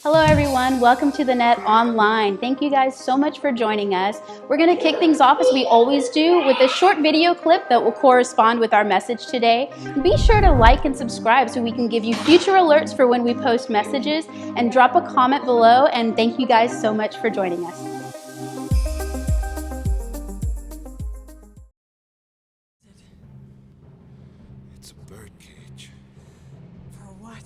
Hello everyone, welcome to the Net Online. Thank you guys so much for joining us. We're going to kick things off as we always do with a short video clip that will correspond with our message today. Be sure to like and subscribe so we can give you future alerts for when we post messages, and drop a comment below, and thank you guys so much for joining us. It's a bird cage. For what?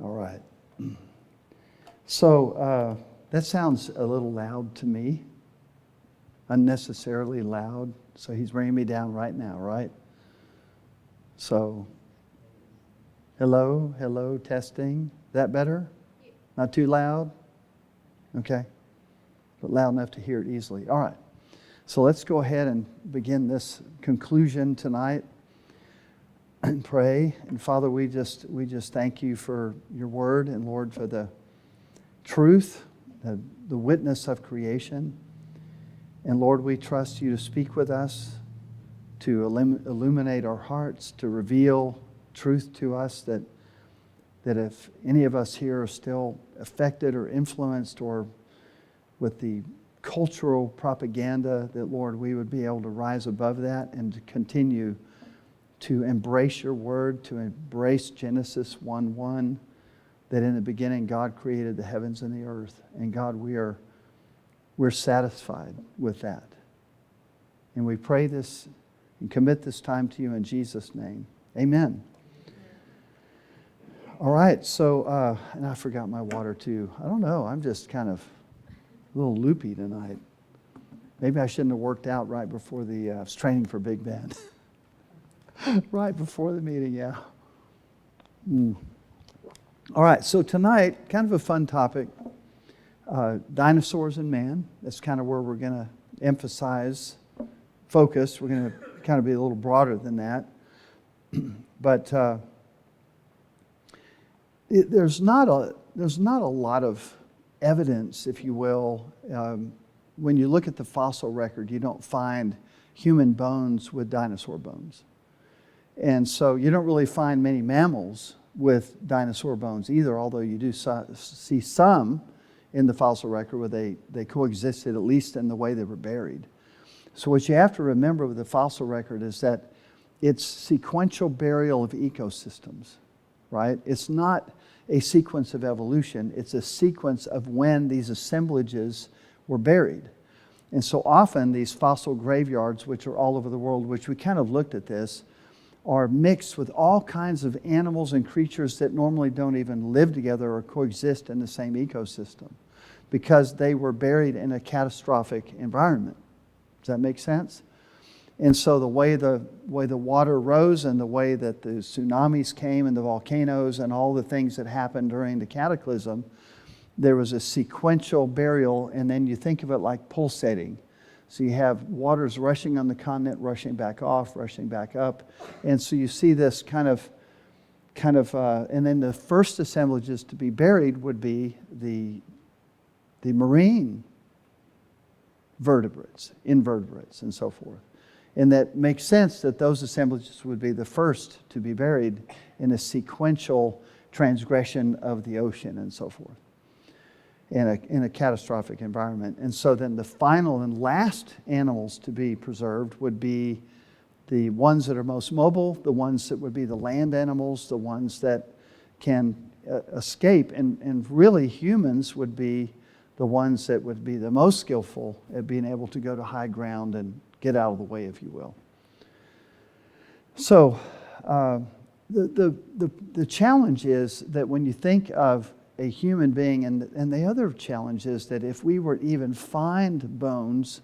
All right. So that sounds a little loud to me, unnecessarily loud. So he's bringing me down right now, right? So, hello, testing. Is that better? Not too loud? Okay. But loud enough to hear it easily. All right. So let's go ahead and begin this conclusion tonight and pray. And Father, we just thank you for your word, and Lord, for the truth, the witness of creation. And Lord, we trust you to speak with us, to illuminate our hearts, to reveal truth to us, that if any of us here are still affected or influenced or with the cultural propaganda, that Lord, we would be able to rise above that and to continue to embrace your word, to embrace Genesis 1:1, that in the beginning God created the heavens and the earth. And God, we're satisfied with that. And we pray this and commit this time to you in Jesus' name. Amen. All right, so, and I forgot my water too. I don't know, I'm just kind of a little loopy tonight. Maybe I shouldn't have worked out right before I was training for Big Bend. Right before the meeting, yeah. All right, so tonight, kind of a fun topic, dinosaurs and man. That's kind of where we're going to emphasize, focus. We're going to kind of be a little broader than that. But there's not a lot of evidence, if you will. When you look at the fossil record, you don't find human bones with dinosaur bones. And so you don't really find many mammals with dinosaur bones either, although you do see some in the fossil record where they coexisted, at least in the way they were buried. So what you have to remember with the fossil record is that it's sequential burial of ecosystems, right? It's not a sequence of evolution. It's a sequence of when these assemblages were buried. And so often these fossil graveyards, which are all over the world, which we kind of looked at this, are mixed with all kinds of animals and creatures that normally don't even live together or coexist in the same ecosystem because they were buried in a catastrophic environment. Does that make sense? And so the way the water rose and the way that the tsunamis came and the volcanoes and all the things that happened during the cataclysm, there was a sequential burial, and then you think of it like pulsating. So you have waters rushing on the continent, rushing back off, rushing back up. And so you see this kind of, and then the first assemblages to be buried would be the marine vertebrates, invertebrates, and so forth. And that makes sense that those assemblages would be the first to be buried in a sequential transgression of the ocean and so forth, in a catastrophic environment. And so then the final and last animals to be preserved would be the ones that are most mobile, the ones that would be the land animals, the ones that can escape. And really humans would be the ones that would be the most skillful at being able to go to high ground and get out of the way, if you will. So The challenge is that when you think of a human being, and the other challenge is that if we were to even find bones,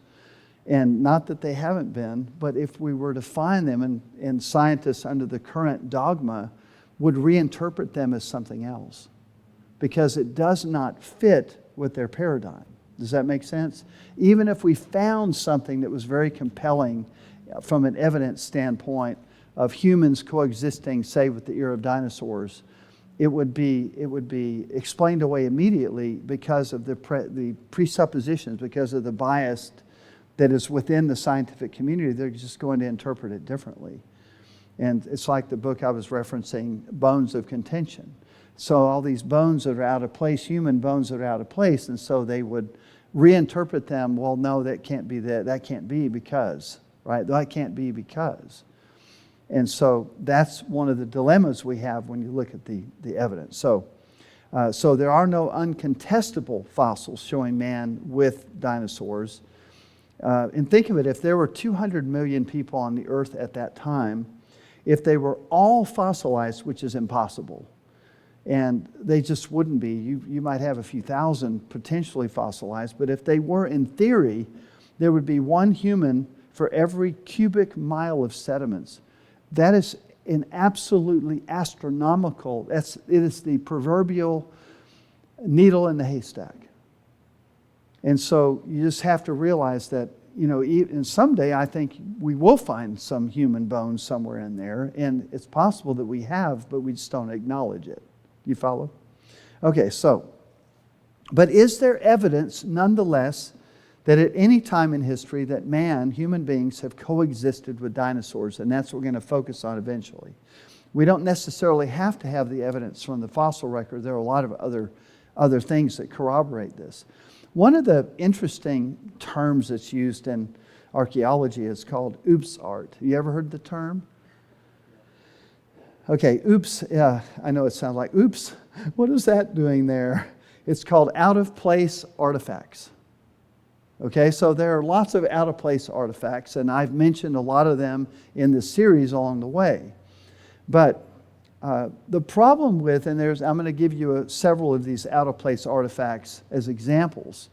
and not that they haven't been, but if we were to find them, and scientists under the current dogma would reinterpret them as something else, because it does not fit with their paradigm. Does that make sense? Even if we found something that was very compelling from an evidence standpoint of humans coexisting, say, with the era of dinosaurs, it would be explained away immediately because of the presuppositions, because of the bias that is within the scientific community. They're just going to interpret it differently. And it's like the book I was referencing, Bones of Contention. So all these bones that are out of place, human bones that are out of place, and so they would reinterpret them. Well, no, that can't be that can't be because, right? That can't be because. And so that's one of the dilemmas we have when you look at the evidence. So there are no uncontestable fossils showing man with dinosaurs. And think of it, if there were 200 million people on the earth at that time, if they were all fossilized, which is impossible, and they just wouldn't be. You might have a few thousand potentially fossilized, but if they were, in theory, there would be one human for every cubic mile of sediments. That is an absolutely astronomical, it is the proverbial needle in the haystack. And so you just have to realize that, and someday I think we will find some human bones somewhere in there, and it's possible that we have, but we just don't acknowledge it. You follow? Okay, but is there evidence nonetheless that at any time in history that human beings have coexisted with dinosaurs? And that's what we're going to focus on eventually. We don't necessarily have to have the evidence from the fossil record. There are a lot of other things that corroborate this. One of the interesting terms that's used in archaeology is called oops art. You ever heard the term? Okay, oops, I know it sounds like oops. What is that doing there? It's called out-of-place artifacts. Okay, so there are lots of out-of-place artifacts, and I've mentioned a lot of them in this series along the way. But the problem with, I'm going to give you several of these out-of-place artifacts as examples.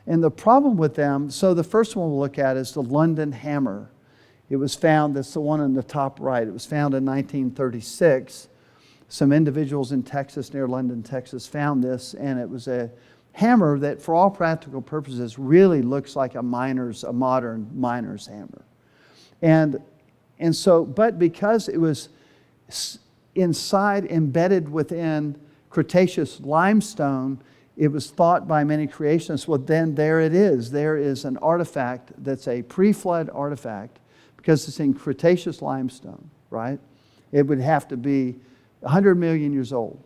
And the problem with them, so the first one we'll look at is the London hammer. It was found, that's the one in the top right. It was found in 1936. Some individuals in Texas, near London, Texas, found this, and it was a hammer that, for all practical purposes, really looks like a modern miner's hammer. And so, but because it was embedded within Cretaceous limestone, it was thought by many creationists, well, then there it is. There is an artifact that's a pre-flood artifact because it's in Cretaceous limestone, right? It would have to be 100 million years old.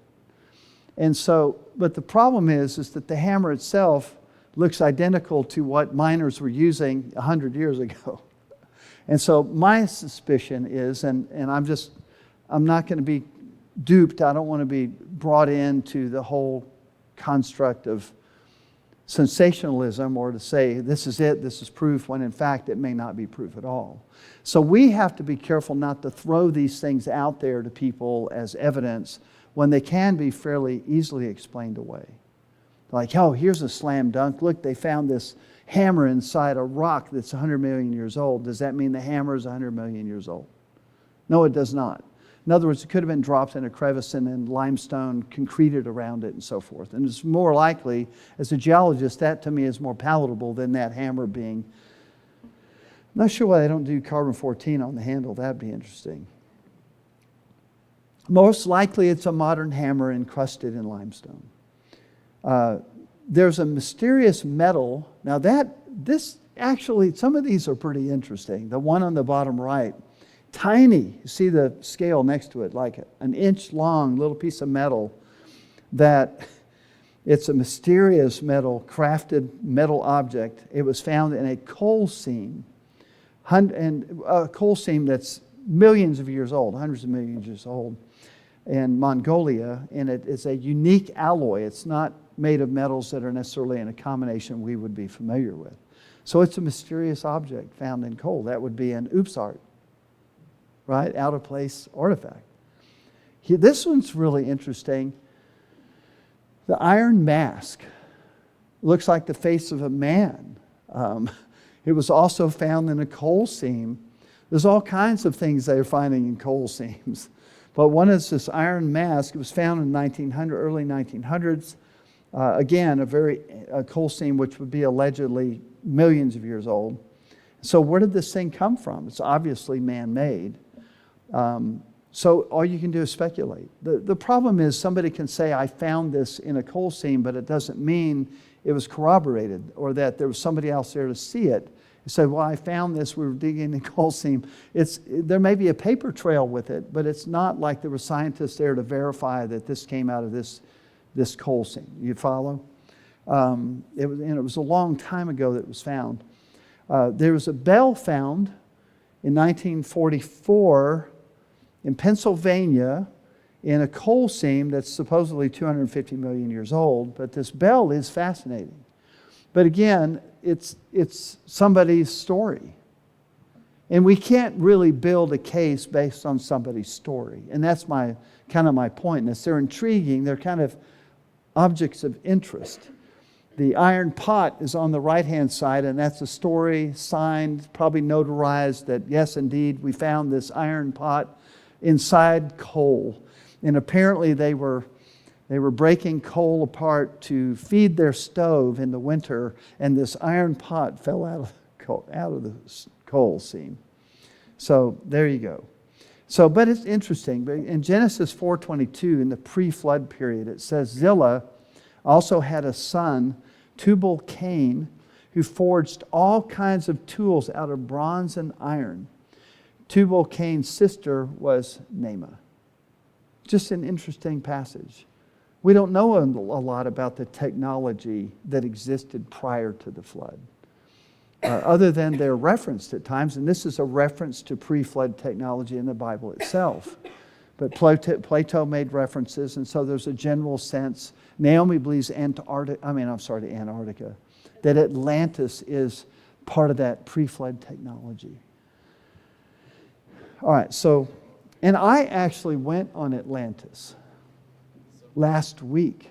And so, but the problem is that the hammer itself looks identical to what miners were using 100 years ago. And so my suspicion is, and I'm not going to be duped. I don't want to be brought into the whole construct of sensationalism or to say this is it, this is proof, when in fact it may not be proof at all. So we have to be careful not to throw these things out there to people as evidence when they can be fairly easily explained away. Like, oh, here's a slam dunk. Look, they found this hammer inside a rock that's 100 million years old. Does that mean the hammer is 100 million years old? No, it does not. In other words, it could have been dropped in a crevice and then limestone concreted around it and so forth. And it's more likely, as a geologist, that to me is more palatable than that hammer being. I'm not sure why they don't do carbon-14 on the handle. That'd be interesting. Most likely it's a modern hammer encrusted in limestone. There's a mysterious metal. Now some of these are pretty interesting. The one on the bottom right, tiny. You see the scale next to it, like an inch long little piece of metal that it's a mysterious metal, crafted metal object. It was found in a coal seam, and a coal seam that's millions of years old, hundreds of millions of years old, in Mongolia, and it is a unique alloy. It's not made of metals that are necessarily in a combination we would be familiar with. So it's a mysterious object found in coal. That would be an oops art, right? Out of place artifact. This one's really interesting. The iron mask looks like the face of a man. It was also found in a coal seam. There's all kinds of things they're finding in coal seams. But one is this iron mask. It was found in early 1900s. Again, a coal seam which would be allegedly millions of years old. So where did this thing come from? It's obviously man-made. So all you can do is speculate. The problem is somebody can say, I found this in a coal seam, but it doesn't mean it was corroborated or that there was somebody else there to see it. You say, well, I found this, we were digging in a coal seam. There may be a paper trail with it, but it's not like there were scientists there to verify that this came out of this coal seam. You follow? It was a long time ago that it was found. There was a bell found in 1944 in Pennsylvania in a coal seam that's supposedly 250 million years old, but this bell is fascinating. But again, it's somebody's story. And we can't really build a case based on somebody's story. And that's my point in this. They're intriguing, they're kind of objects of interest. The iron pot is on the right-hand side, and that's a story signed, probably notarized that, yes, indeed, we found this iron pot inside coal. And apparently they were breaking coal apart to feed their stove in the winter, and this iron pot fell out of the coal seam. So there you go. So, but it's interesting. In Genesis 4:22, in the pre-flood period, it says Zillah also had a son, Tubal-Cain, who forged all kinds of tools out of bronze and iron. Tubal-Cain's sister was Naamah. Just an interesting passage. We don't know a lot about the technology that existed prior to the flood, other than they're referenced at times, and this is a reference to pre-flood technology in the Bible itself. But Plato made references, and so there's a general sense. Naomi believes Antarctica, that Atlantis is part of that pre-flood technology. All right, so, and I actually went on Atlantis last week.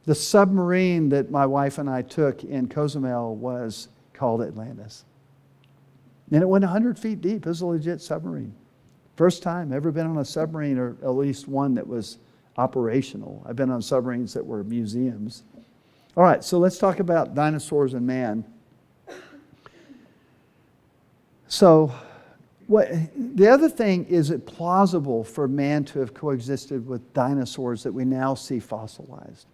The submarine that my wife and I took in Cozumel was called Atlantis. And it went 100 feet deep. It was a legit submarine. First time ever been on a submarine, or at least one that was operational. I've been on submarines that were museums. All right, so let's talk about dinosaurs and man. So, the other thing, is it plausible for man to have coexisted with dinosaurs that we now see fossilized?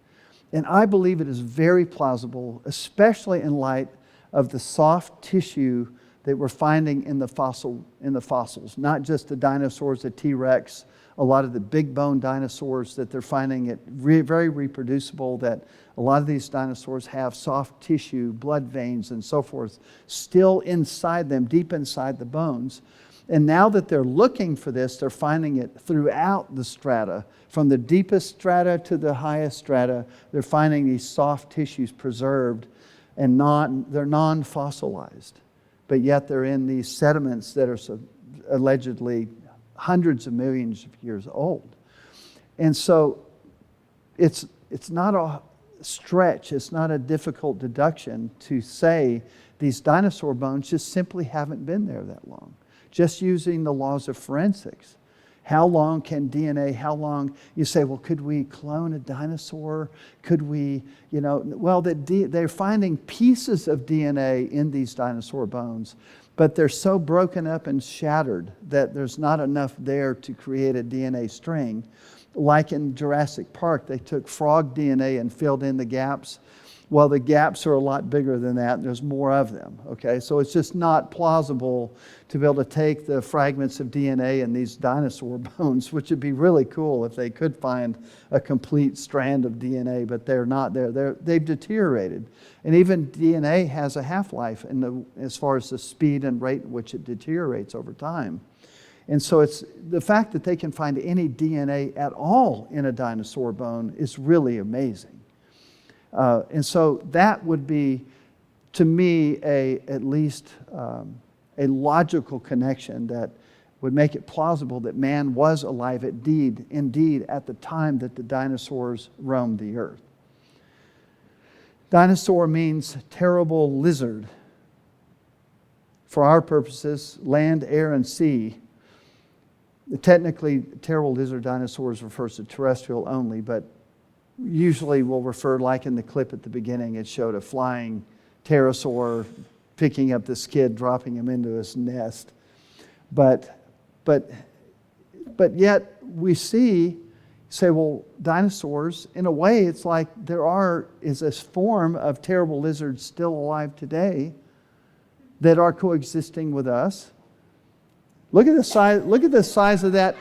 And I believe it is very plausible, especially in light of the soft tissue that we're finding in the fossils. Not just the dinosaurs, the T-Rex, a lot of the big bone dinosaurs that they're finding it very reproducible, that a lot of these dinosaurs have soft tissue, blood veins and so forth, still inside them, deep inside the bones. And now that they're looking for this, they're finding it throughout the strata. From the deepest strata to the highest strata, they're finding these soft tissues preserved and they're non-fossilized. But yet they're in these sediments that are allegedly hundreds of millions of years old. And so it's not a stretch, it's not a difficult deduction to say these dinosaur bones just simply haven't been there that long. Just using the laws of forensics. How long can DNA, you say, well, could we clone a dinosaur? Could we, well, they're finding pieces of DNA in these dinosaur bones, but they're so broken up and shattered that there's not enough there to create a DNA string. Like in Jurassic Park, they took frog DNA and filled in the gaps. Well, the gaps are a lot bigger than that, and there's more of them, okay? So it's just not plausible to be able to take the fragments of DNA in these dinosaur bones, which would be really cool if they could find a complete strand of DNA, but they're not there. They've deteriorated. And even DNA has a half-life as far as the speed and rate at which it deteriorates over time. And so it's the fact that they can find any DNA at all in a dinosaur bone is really amazing. And so that would be, to me, at least a logical connection that would make it plausible that man was alive indeed at the time that the dinosaurs roamed the earth. Dinosaur means terrible lizard. For our purposes, land, air, and sea. Technically, terrible lizard dinosaurs refers to terrestrial only, but usually we'll refer, like in the clip at the beginning, it showed a flying pterosaur picking up this kid, dropping him into his nest. But yet we say, well, dinosaurs, in a way, it's like is a form of terrible lizards still alive today that are coexisting with us. Look at the size of that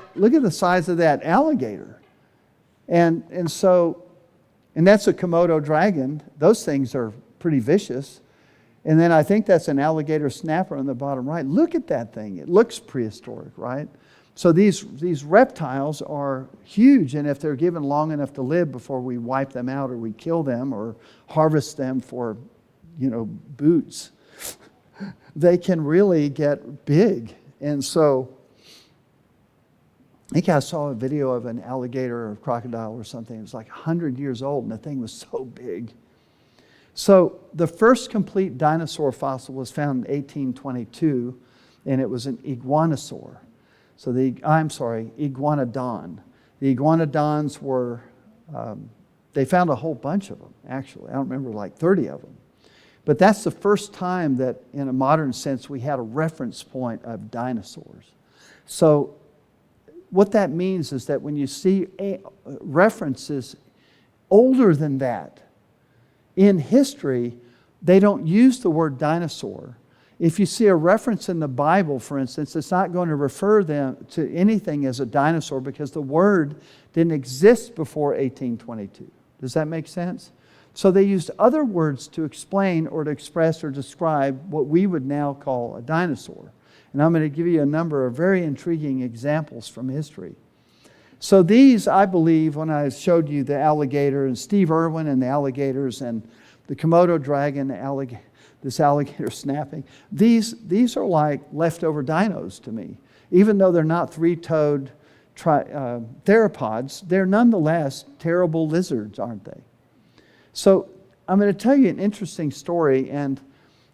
alligator. And that's a Komodo dragon. Those things are pretty vicious. And then I think that's an alligator snapper on the bottom right. Look at that thing. It looks prehistoric, right? So these reptiles are huge, and if they're given long enough to live before we wipe them out or we kill them or harvest them for, boots, they can really get big. And so I think I saw a video of an alligator or a crocodile or something. It was like 100 years old, and the thing was so big. So the first complete dinosaur fossil was found in 1822, and it was an iguanosaur. Iguanodon. The iguanodons were, they found a whole bunch of them, actually. I don't remember, like 30 of them. But that's the first time that, in a modern sense, we had a reference point of dinosaurs. So what that means is that when you see references older than that in history, they don't use the word dinosaur. If you see a reference in the Bible, for instance, it's not going to refer them to anything as a dinosaur because the word didn't exist before 1822. Does that make sense? So they used other words to explain or to express or describe what we would now call a dinosaur. And I'm going to give you a number of very intriguing examples from history. So these, I believe, when I showed you the alligator and Steve Irwin and the alligators and the Komodo dragon, this alligator snapping, these are like leftover dinos to me. Even though they're not three-toed theropods, they're nonetheless terrible lizards, aren't they? So I'm going to tell you an interesting story, and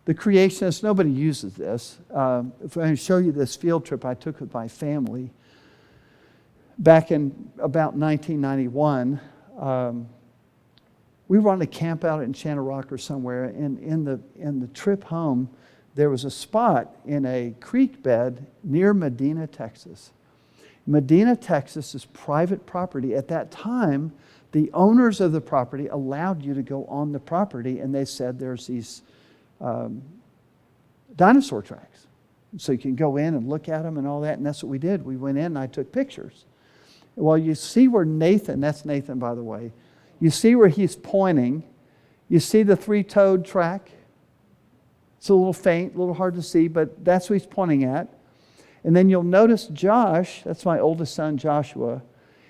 the creationists, nobody uses this. If I show you this field trip I took with my family back in about 1991, we were on a camp out in Shannon Rock or somewhere, and in the trip home, there was a spot in a creek bed near Medina, Texas. Medina, Texas is private property. At that time, the owners of the property allowed you to go on the property, and they said there's these dinosaur tracks. So you can go in and look at them and all that, and that's what we did. We went in and I took pictures. Well, you see where Nathan, that's Nathan, by the way, you see where he's pointing. You see the three-toed track? It's a little faint, a little hard to see, but that's what he's pointing at. And then you'll notice Josh, that's my oldest son, Joshua,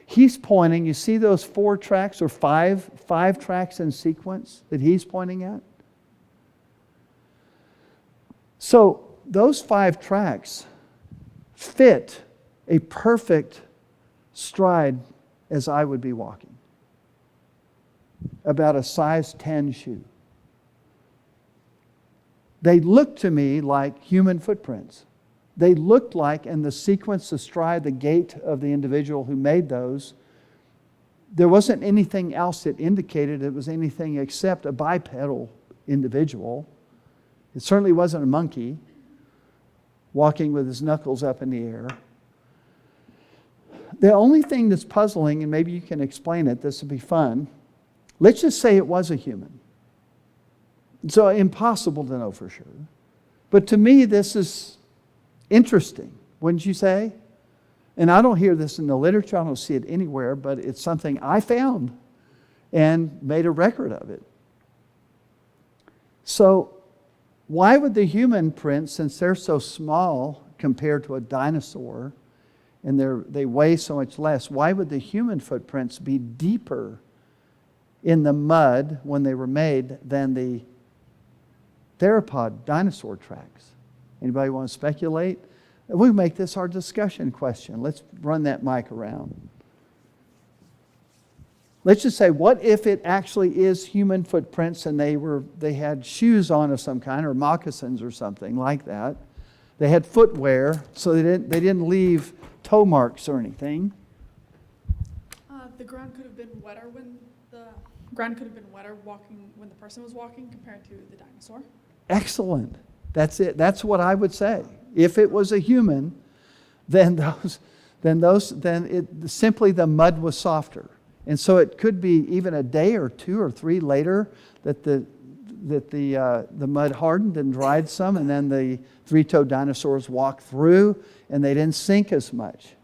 he's pointing. You see those 4 tracks or five tracks in sequence that he's pointing at? So those 5 tracks fit a perfect stride as I would be walking. About a size 10 shoe. They looked to me like human footprints. They looked like, in the sequence, the stride, the gait of the individual who made those, there wasn't anything else that indicated it was anything except a bipedal individual. It certainly wasn't a monkey walking with his knuckles up in the air. The only thing that's puzzling, and maybe you can explain it, this would be fun, let's just say it was a human. So impossible to know for sure. But to me, this is interesting, wouldn't you say? And I don't hear this in the literature, I don't see it anywhere, but it's something I found and made a record of it. So why would the human prints, since they're so small compared to a dinosaur, and they weigh so much less, why would the human footprints be deeper in the mud when they were made than the theropod dinosaur tracks? Anybody want to speculate? We'll make this our discussion question. Let's run that mic around. Let's just say, what if it actually is human footprints and they had shoes on of some kind, or moccasins or something like that? They had footwear, so they didn't leave toe marks or anything. The ground could have been wetter walking when the person was walking compared to the dinosaur. Excellent. That's it. That's what I would say. If it was a human, then simply the mud was softer. And so it could be even a day or 2 or 3 later that the mud hardened and dried some, and then the 3-toed dinosaurs walked through and they didn't sink as much.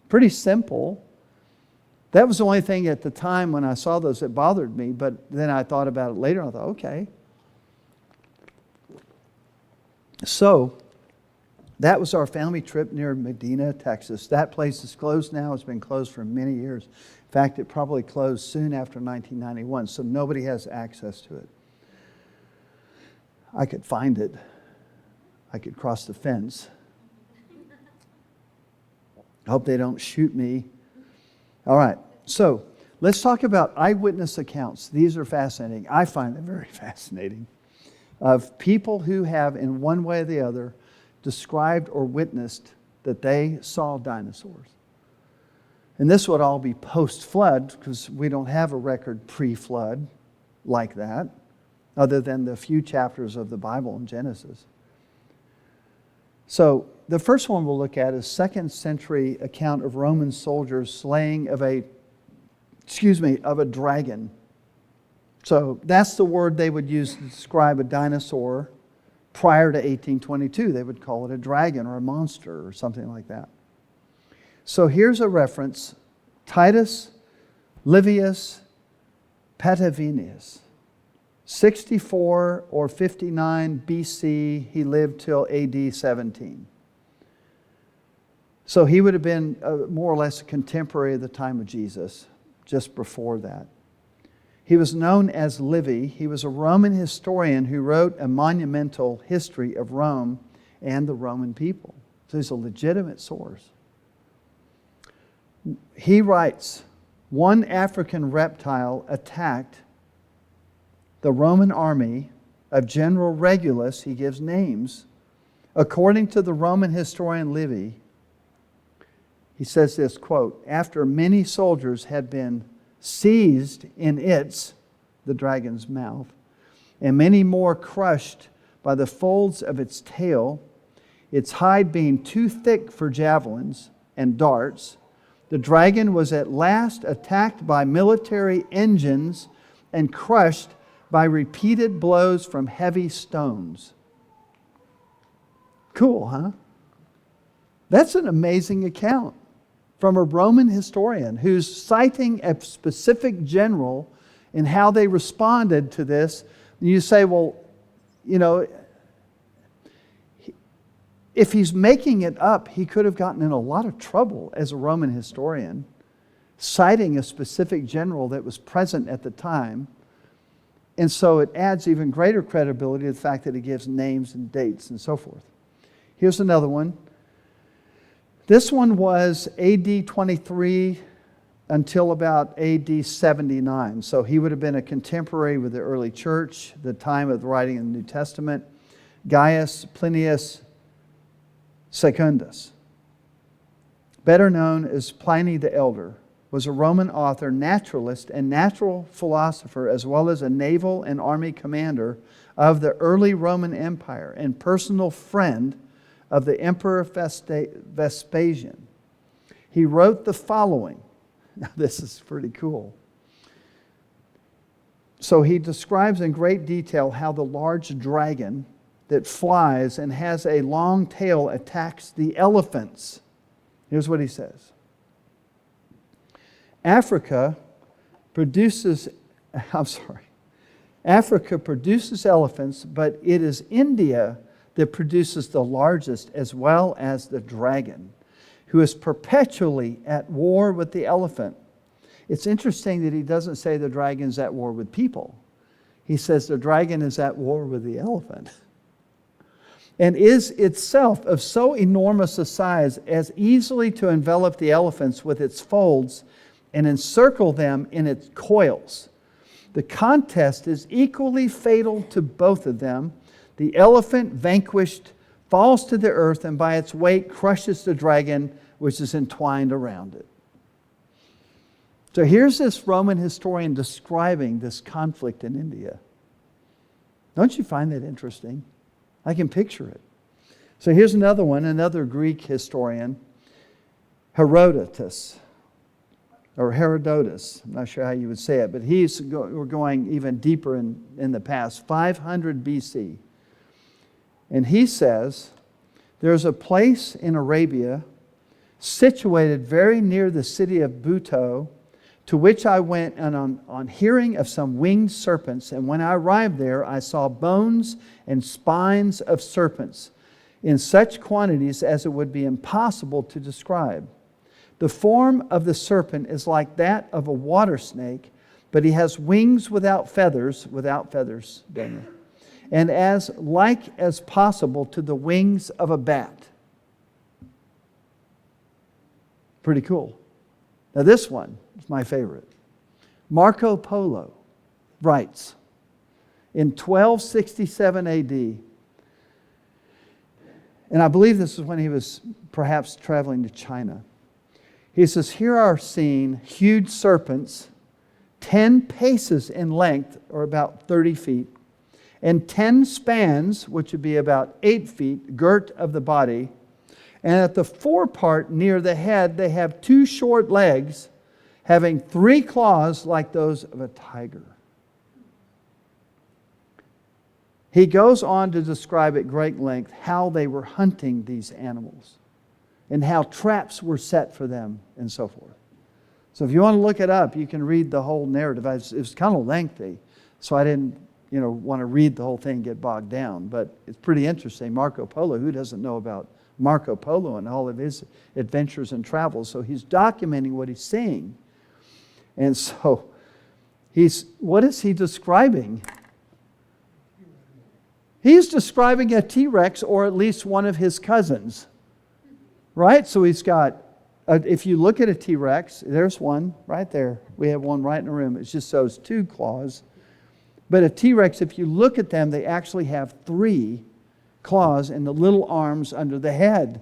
Pretty simple. That was the only thing at the time when I saw those that bothered me, but then I thought about it later and I thought, okay. So that was our family trip near Medina, Texas. That place is closed now. It's been closed for many years. In fact, it probably closed soon after 1991, so nobody has access to it. I could find it. I could cross the fence. I hope they don't shoot me. All right, so let's talk about eyewitness accounts. These are fascinating. I find them very fascinating. Of people who have, in one way or the other, described or witnessed that they saw dinosaurs. And this would all be post-flood, because we don't have a record pre-flood like that, other than the few chapters of the Bible in Genesis. So the first one we'll look at is 2nd century account of Roman soldiers slaying of a dragon. So that's the word they would use to describe a dinosaur prior to 1822. They would call it a dragon or a monster or something like that. So here's a reference. Titus Livius Patavianus, 64 or 59 BC. He lived till AD 17. So he would have been more or less a contemporary of the time of Jesus, just before that. He was known as Livy. He was a Roman historian who wrote a monumental history of Rome and the Roman people. So he's a legitimate source. He writes, one African reptile attacked the Roman army of General Regulus. He gives names. According to the Roman historian Livy, he says this, quote, after many soldiers had been seized in the dragon's mouth, and many more crushed by the folds of its tail, its hide being too thick for javelins and darts, the dragon was at last attacked by military engines and crushed by repeated blows from heavy stones. Cool, huh? That's an amazing account from a Roman historian who's citing a specific general and how they responded to this. And you say, well, you know, if he's making it up, he could have gotten in a lot of trouble as a Roman historian, citing a specific general that was present at the time. And so it adds even greater credibility to the fact that he gives names and dates and so forth. Here's another one. This one was AD 23 until about AD 79. So he would have been a contemporary with the early church, the time of the writing of the New Testament. Gaius Plinius Secundus, better known as Pliny the Elder, was a Roman author, naturalist, and natural philosopher, as well as a naval and army commander of the early Roman Empire and personal friend of the Emperor Vespasian. He wrote the following. Now, this is pretty cool. So he describes in great detail how the large dragon that flies and has a long tail attacks the elephants. Here's what he says. Africa produces elephants, but it is India that produces the largest as well as the dragon, who is perpetually at war with the elephant. It's interesting that he doesn't say the dragon's at war with people. He says the dragon is at war with the elephant. and is itself of so enormous a size as easily to envelop the elephants with its folds and encircle them in its coils. The contest is equally fatal to both of them. The elephant, vanquished, falls to the earth and by its weight crushes the dragon which is entwined around it. So here's this Roman historian describing this conflict in India. Don't you find that interesting? I can picture it. So here's another one, another Greek historian, Herodotus. I'm not sure how you would say it, but we're going even deeper in the past, 500 BC. And he says, there's a place in Arabia situated very near the city of Buto, to which I went on hearing of some winged serpents. And when I arrived there, I saw bones and spines of serpents in such quantities as it would be impossible to describe. The form of the serpent is like that of a water snake, but he has wings without feathers, Daniel, and as like as possible to the wings of a bat. Pretty cool. Now this one is my favorite. Marco Polo writes in 1267 AD, and I believe this is when he was perhaps traveling to China. He says, here are seen huge serpents, 10 paces in length, or about 30 feet, and 10 spans, which would be about 8 feet, girt of the body. And at the forepart near the head, they have 2 short legs, having 3 claws like those of a tiger. He goes on to describe at great length how they were hunting these animals and how traps were set for them and so forth. So if you want to look it up, you can read the whole narrative. It was kind of lengthy, so I didn't want to read the whole thing and get bogged down. But it's pretty interesting. Marco Polo, who doesn't know about Marco Polo and all of his adventures and travels? So he's documenting what he's seeing. And so what is he describing? He's describing a T-Rex, or at least one of his cousins. Right? So he's got, if you look at a T-Rex, there's one right there. We have one right in the room. It's just those 2 claws. But a T-Rex, if you look at them, they actually have 3 claws and the little arms under the head.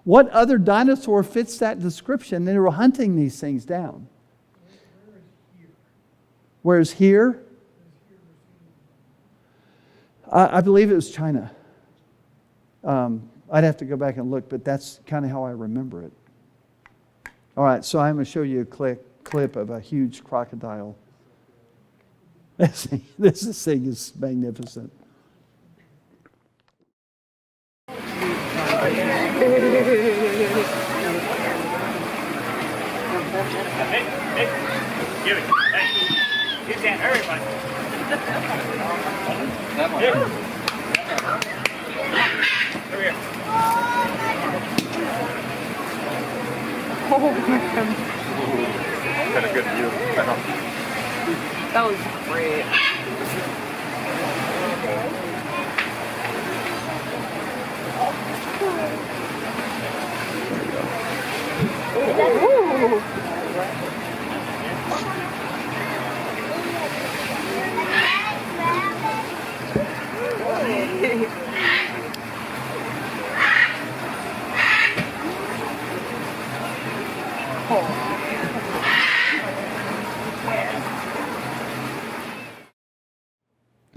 What other dinosaur fits that description? They were hunting these things down. Whereas here? I believe it was China. I'd have to go back and look, but that's kind of how I remember it. All right, so I'm going to show you a clip of a huge crocodile. This thing is magnificent. Hey, give it. Hey, get that, everybody. That one. Over here. Oh my God. Got a good view. That was great. Ooh.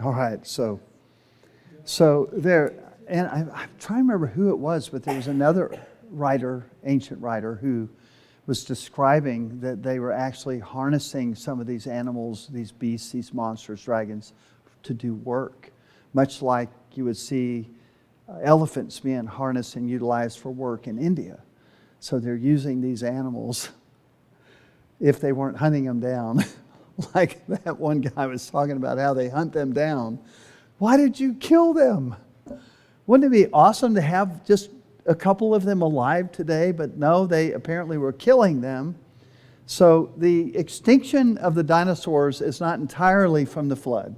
All right, so there, and I'm trying to remember who it was, but there was another writer, ancient writer, who was describing that they were actually harnessing some of these animals, these beasts, these monsters, dragons, to do work, much like you would see elephants being harnessed and utilized for work in India. So they're using these animals if they weren't hunting them down. Like that one guy was talking about how they hunt them down. Why did you kill them? Wouldn't it be awesome to have just a couple of them alive today? But no, they apparently were killing them. So the extinction of the dinosaurs is not entirely from the flood.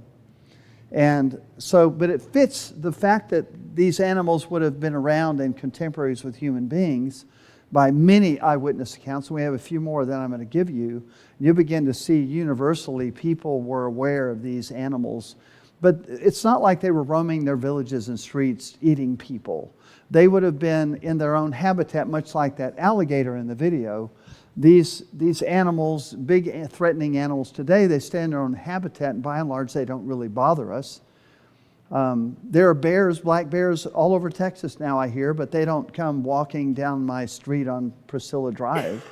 And so, but it fits the fact that these animals would have been around and contemporaries with human beings by many eyewitness accounts. And we have a few more that I'm going to give you. You begin to see universally people were aware of these animals. But it's not like they were roaming their villages and streets eating people. They would have been in their own habitat, much like that alligator in the video. These animals, big threatening animals today, they stay in their own habitat, and by and large, they don't really bother us. There are bears, black bears, all over Texas now, I hear, but they don't come walking down my street on Priscilla Drive,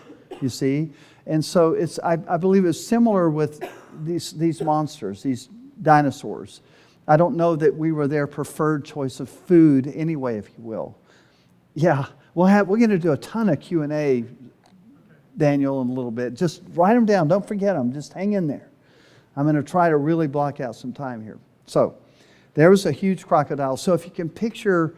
you see. And so I believe it's similar with these monsters, these dinosaurs. I don't know that we were their preferred choice of food anyway, if you will. Yeah, we're going to do a ton of Q&A, Daniel, in a little bit. Just write them down. Don't forget them. Just hang in there. I'm going to try to really block out some time here. So there was a huge crocodile. So if you can picture,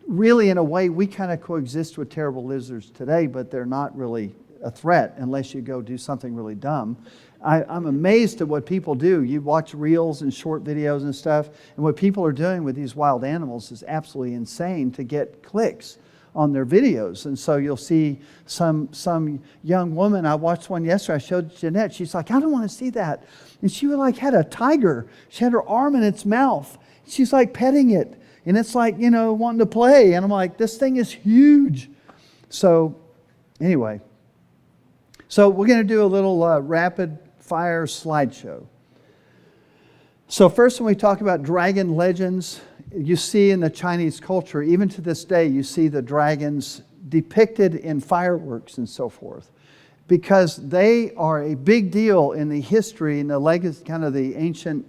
really in a way, we kind of coexist with terrible lizards today, but they're not really a threat unless you go do something really dumb. I'm amazed at what people do. You watch reels and short videos and stuff, and what people are doing with these wild animals is absolutely insane to get clicks on their videos. And so you'll see some young woman, I watched one yesterday, I showed Jeanette, she's like, I don't want to see that. And she had a tiger. She had her arm in its mouth. She's like petting it. And it's like, wanting to play. And I'm like, this thing is huge. So anyway, so we're going to do a little rapid fire slideshow. So first, when we talk about dragon legends, you see in the Chinese culture, even to this day, you see the dragons depicted in fireworks and so forth, because they are a big deal in the history and the legacy, kind of the ancient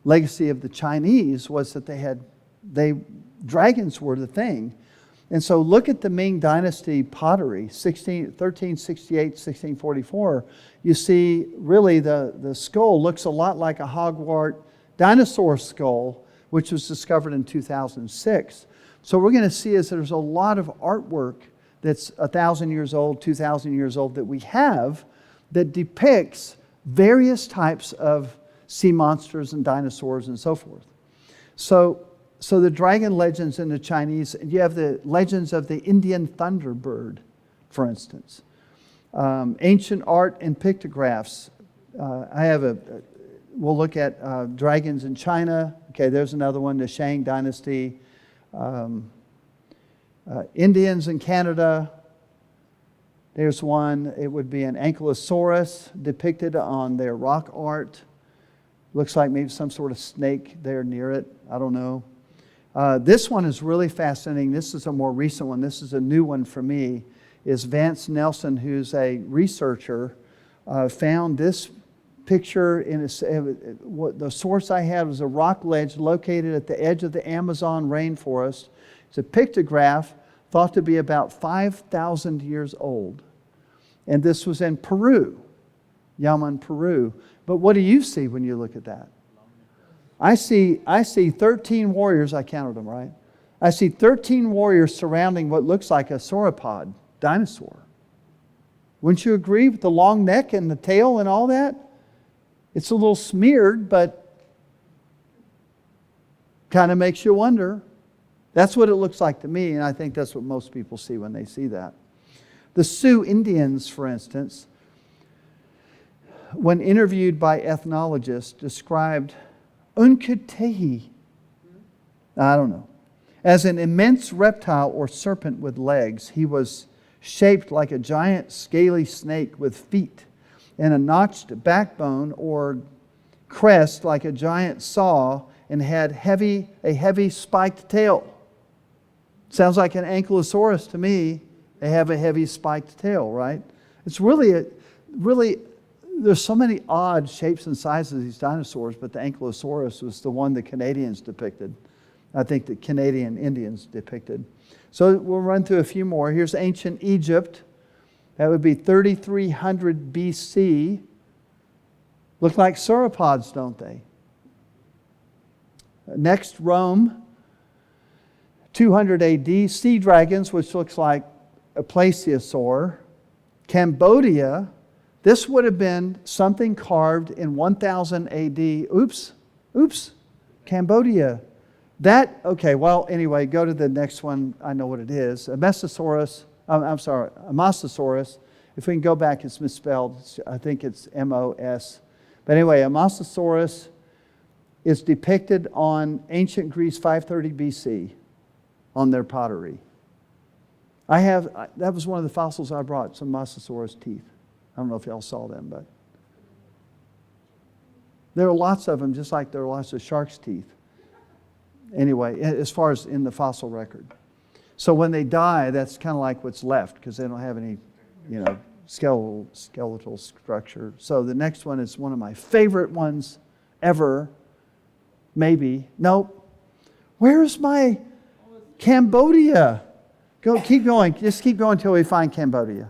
legacy of the Chinese was that dragons were the thing. And so look at the Ming Dynasty pottery, 1368, 1644. You see really the skull looks a lot like a Hogwarts dinosaur skull, which was discovered in 2006. So we're going to see is there's a lot of artwork that's 1,000 years old, 2,000 years old that we have that depicts various types of sea monsters and dinosaurs and so forth. So the dragon legends in the Chinese, you have the legends of the Indian thunderbird, for instance. Ancient art and pictographs. We'll look at dragons in China. Okay, there's another one, the Shang Dynasty. Indians in Canada. There's one, it would be an ankylosaurus depicted on their rock art. Looks like maybe some sort of snake there near it. I don't know. This one is really fascinating. This is a more recent one. This is a new one for me. Is Vance Nelson, who's a researcher, found this picture in the source I had was a rock ledge located at the edge of the Amazon rainforest. It's a pictograph thought to be about 5,000 years old. And this was in Peru, Yaman, Peru. But what do you see when you look at that? I see 13 warriors, I counted them, right? I see 13 warriors surrounding what looks like a sauropod dinosaur. Wouldn't you agree with the long neck and the tail and all that? It's a little smeared, but kind of makes you wonder. That's what it looks like to me, and I think that's what most people see when they see that. The Sioux Indians, for instance, when interviewed by ethnologists, described Unkutehi, I don't know, as an immense reptile or serpent with legs. He was shaped like a giant scaly snake with feet and a notched backbone or crest like a giant saw, and had a heavy spiked tail. Sounds like an ankylosaurus to me. They have a heavy spiked tail, right? It's really, there's so many odd shapes and sizes of these dinosaurs, but the ankylosaurus was the one the Canadians depicted. I think the Canadian Indians depicted. So we'll run through a few more. Here's ancient Egypt. That would be 3,300 BC. Look like sauropods, don't they? Next, Rome, 200 AD. Sea dragons, which looks like a plesiosaur. Cambodia, this would have been something carved in 1000 AD. Oops. Cambodia. That, okay, well, anyway, go to the next one. I know what it is. A Mosasaurus. If we can go back, it's misspelled. I think it's M-O-S. But anyway, a Mosasaurus is depicted on ancient Greece 530 BC on their pottery. That was one of the fossils I brought, some Mosasaurus teeth. I don't know if y'all saw them, but there are lots of them, just like there are lots of shark's teeth. Anyway, as far as in the fossil record. So when they die, that's kind of like what's left because they don't have any, skeletal structure. So the next one is one of my favorite ones ever. Maybe. Nope. Where's my Cambodia? Keep going. Just keep going until we find Cambodia.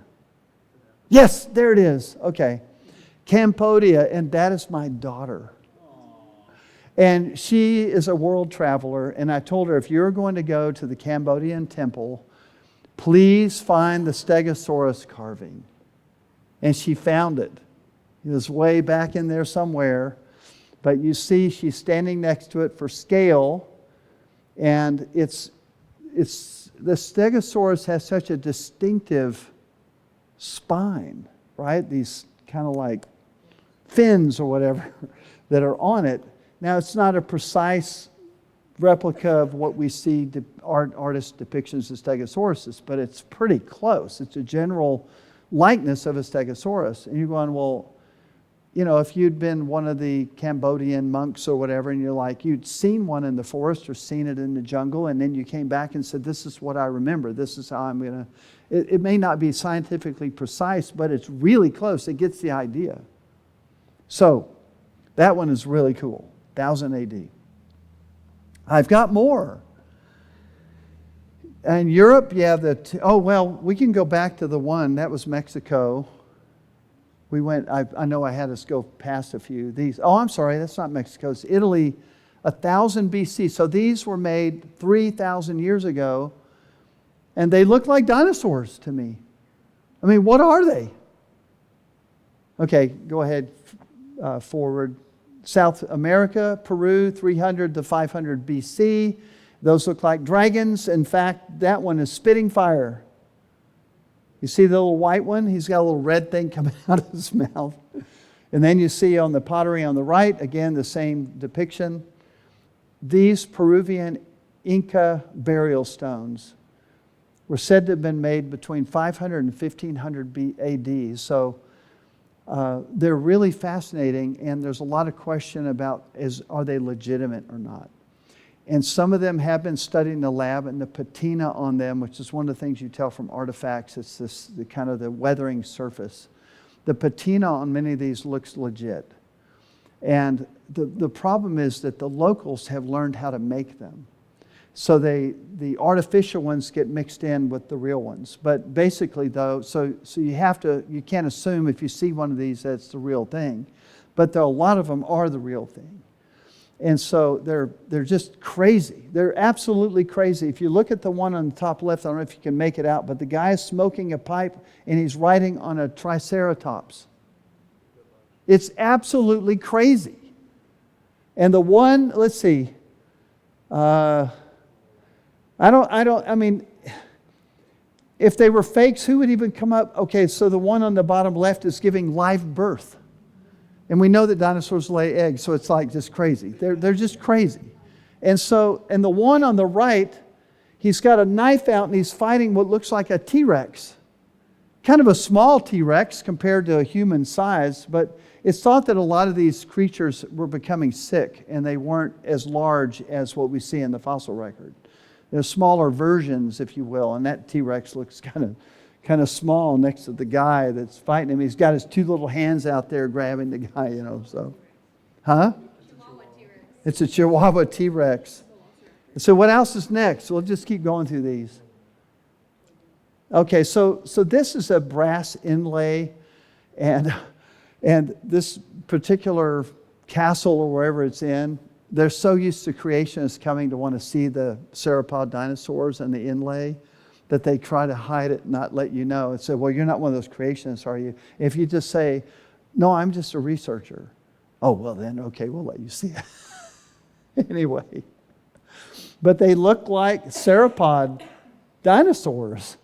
Yes, there it is. Okay. Cambodia, and that is my daughter. And she is a world traveler, and I told her, if you're going to go to the Cambodian temple, please find the Stegosaurus carving. And she found it. It was way back in there somewhere. But you see, she's standing next to it for scale, and the Stegosaurus has such a distinctive spine, right? These kind of like fins or whatever that are on it. Now, it's not a precise replica of what we see artist depictions of Stegosaurus, but it's pretty close. It's a general likeness of a Stegosaurus. And you're going, well, if you'd been one of the Cambodian monks or whatever, and you'd seen one in the forest or seen it in the jungle, and then you came back and said, this is what I remember. This is how I'm going to... It may not be scientifically precise, but it's really close. It gets the idea. So, that one is really cool. 1000 AD. I've got more. In Europe, you have we can go back to the one. That was Mexico. We went, I know I had us go past a few. I'm sorry, that's not Mexico. It's Italy, 1000 BC. So these were made 3,000 years ago, and they look like dinosaurs to me. I mean, what are they? Okay, go ahead, forward. South America, Peru, 300 to 500 BC. Those look like dragons. In fact, that one is spitting fire. You see the little white one? He's got a little red thing coming out of his mouth. And then you see on the pottery on the right, again, the same depiction. These Peruvian Inca burial stones were said to have been made between 500 and 1500 AD. So they're really fascinating, and there's a lot of question about are they legitimate or not. And some of them have been studied in the lab, and the patina on them, which is one of the things you tell from artifacts, it's the kind of the weathering surface. The patina on many of these looks legit. And the problem is that the locals have learned how to make them. So the artificial ones get mixed in with the real ones. But basically though, so you can't assume if you see one of these that's the real thing. But a lot of them are the real thing. And so they're just crazy. They're absolutely crazy. If you look at the one on the top left, I don't know if you can make it out, but the guy is smoking a pipe and he's riding on a triceratops. It's absolutely crazy. And the one, let's see, I mean, if they were fakes, who would even come up? Okay, so the one on the bottom left is giving live birth. And we know that dinosaurs lay eggs, so it's like just crazy. They're just crazy. And the one on the right, he's got a knife out and he's fighting what looks like a T-Rex. Kind of a small T-Rex compared to a human size, but it's thought that a lot of these creatures were becoming sick and they weren't as large as what we see in the fossil record. They're smaller versions, if you will, and that T-Rex looks kind of small next to the guy that's fighting him. He's got his two little hands out there grabbing the guy, so. Huh? It's a Chihuahua T-Rex. So what else is next? We'll just keep going through these. Okay, so this is a brass inlay, and this particular castle or wherever it's in, they're so used to creationists coming to want to see the sauropod dinosaurs and the inlay that they try to hide it and not let you know and say, well, you're not one of those creationists, are you? If you just say, no, I'm just a researcher. Oh, well then, okay, we'll let you see it. Anyway, but they look like sauropod dinosaurs.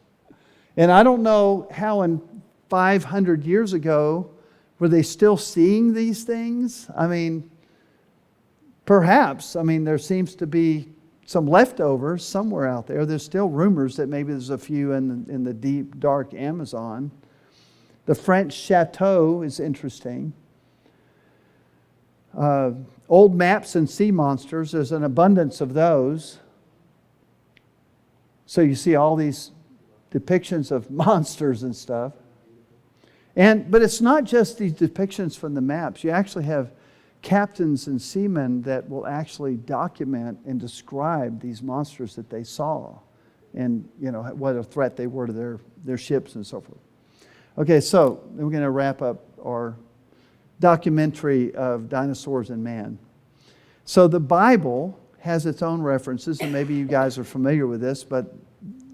And I don't know how in 500 years ago, were they still seeing these things? I mean, perhaps. I mean, there seems to be some leftovers somewhere out there. There's still rumors that maybe there's a few in the deep, dark Amazon. The French chateau is interesting. Old maps and sea monsters, there's an abundance of those. So you see all these depictions of monsters and stuff. But it's not just these depictions from the maps. You actually have captains and seamen that will actually document and describe these monsters that they saw and what a threat they were to their ships and so forth. Okay, so we're going to wrap up our documentary of dinosaurs and man. So the Bible has its own references, and maybe you guys are familiar with this, but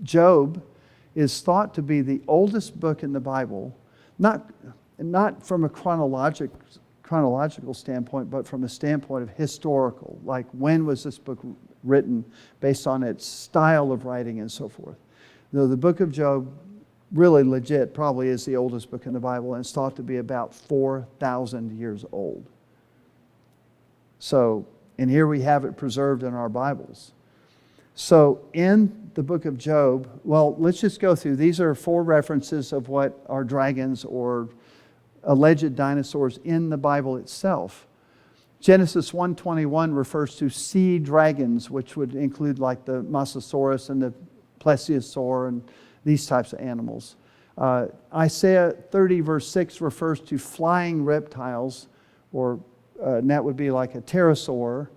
Job is thought to be the oldest book in the Bible, not from a chronological standpoint, but from a standpoint of historical, like when was this book written based on its style of writing and so forth. The book of Job really legit probably is the oldest book in the Bible, and it's thought to be about 4,000 years old. So, and here we have it preserved in our Bibles. So in the book of Job, well, let's just go through. These are 4 references of what are dragons or alleged dinosaurs in the Bible itself. Genesis 1:21 refers to sea dragons, which would include like the Mosasaurus and the Plesiosaur and these types of animals. Isaiah 30 verse 6 refers to flying reptiles, and that would be like a pterosaur.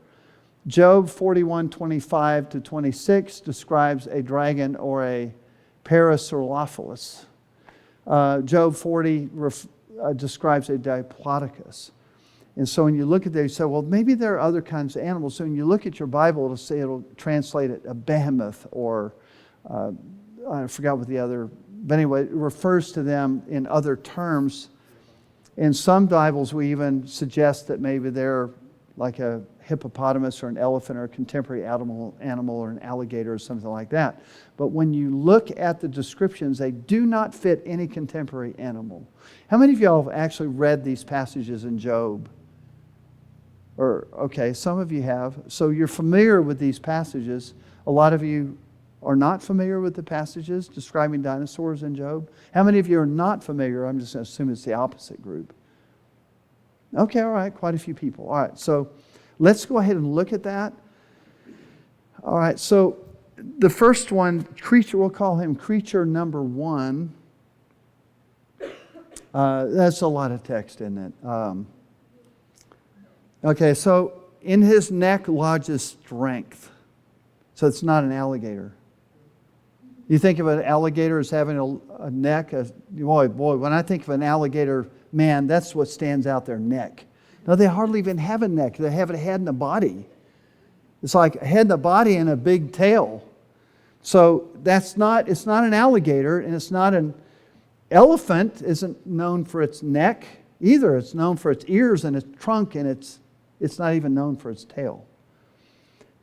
Job 41:25 to 26 describes a dragon or a Parasaurolophus. Job 40 describes a Diplodocus. And so when you look at that, you say, well, maybe there are other kinds of animals. So when you look at your Bible, it'll translate it a behemoth or I forgot what the other, but anyway, it refers to them in other terms. In some Bibles, we even suggest that maybe they're like a hippopotamus or an elephant or a contemporary animal or an alligator or something like that. But when you look at the descriptions, they do not fit any contemporary animal. How many of y'all have actually read these passages in Job? Okay, some of you have. So you're familiar with these passages. A lot of you are not familiar with the passages describing dinosaurs in Job. How many of you are not familiar? I'm just going to assume it's the opposite group. Okay, all right, quite a few people. All right, so let's go ahead and look at that. All right, so the first one, creature, we'll call him creature number 1. That's a lot of text, isn't it? Okay, so in his neck lodges strength. So it's not an alligator. You think of an alligator as having a neck. Boy, when I think of an alligator, man, that's what stands out, their neck. No, they hardly even have a neck. They have a head and a body. It's like a head and a body and a big tail. So it's not an alligator, and it's not an elephant. Isn't known for its neck either. It's known for its ears and its trunk, and it's not even known for its tail.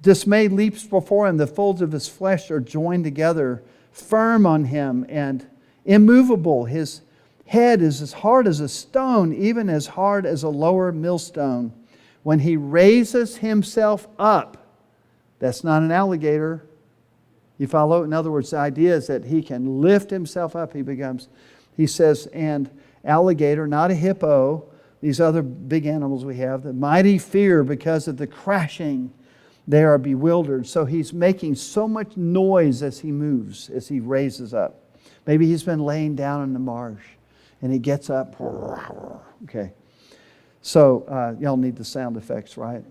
Dismay leaps before him. The folds of his flesh are joined together, firm on him and immovable. His head is as hard as a stone, even as hard as a lower millstone. When he raises himself up, that's not an alligator. You follow? In other words, the idea is that he can lift himself up. He says, and alligator, not a hippo, these other big animals we have, the mighty fear because of the crashing. They are bewildered. So he's making so much noise as he moves, as he raises up. Maybe he's been laying down in the marsh and he gets up. Okay. So y'all need the sound effects, right?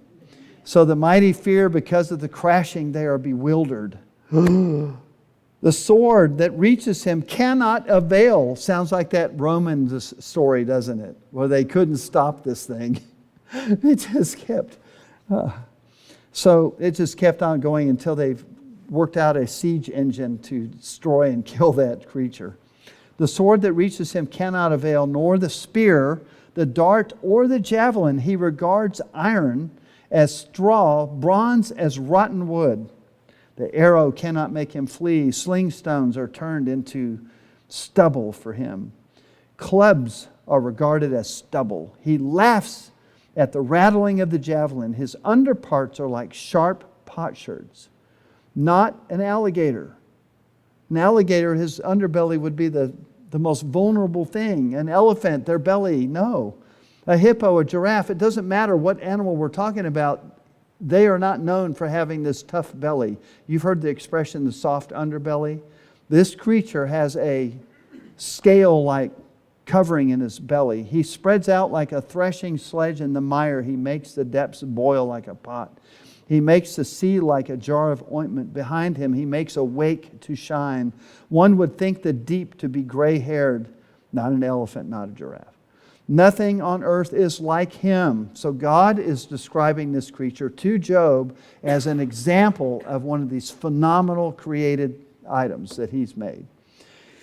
So the mighty fear because of the crashing, they are bewildered. The sword that reaches him cannot avail. Sounds like that Romans story, doesn't it? Where they couldn't stop this thing. It just kept... So it just kept on going until they've worked out a siege engine to destroy and kill that creature. The sword that reaches him cannot avail, nor the spear, the dart, or the javelin. He regards iron as straw, bronze as rotten wood. The arrow cannot make him flee. Sling stones are turned into stubble for him. Clubs are regarded as stubble. He laughs at the rattling of the javelin. His underparts are like sharp potsherds. Not an alligator. An alligator, his underbelly would be the most vulnerable thing. An elephant, their belly, no. A hippo, a giraffe, it doesn't matter what animal we're talking about. They are not known for having this tough belly. You've heard the expression, the soft underbelly. This creature has a scale-like covering in his belly. He spreads out like a threshing sledge in the mire. He makes the depths boil like a pot. He makes the sea like a jar of ointment. Behind him, he makes a wake to shine. One would think the deep to be gray-haired. Not an elephant, not a giraffe. Nothing on earth is like him. So God is describing this creature to Job as an example of one of these phenomenal created items that he's made.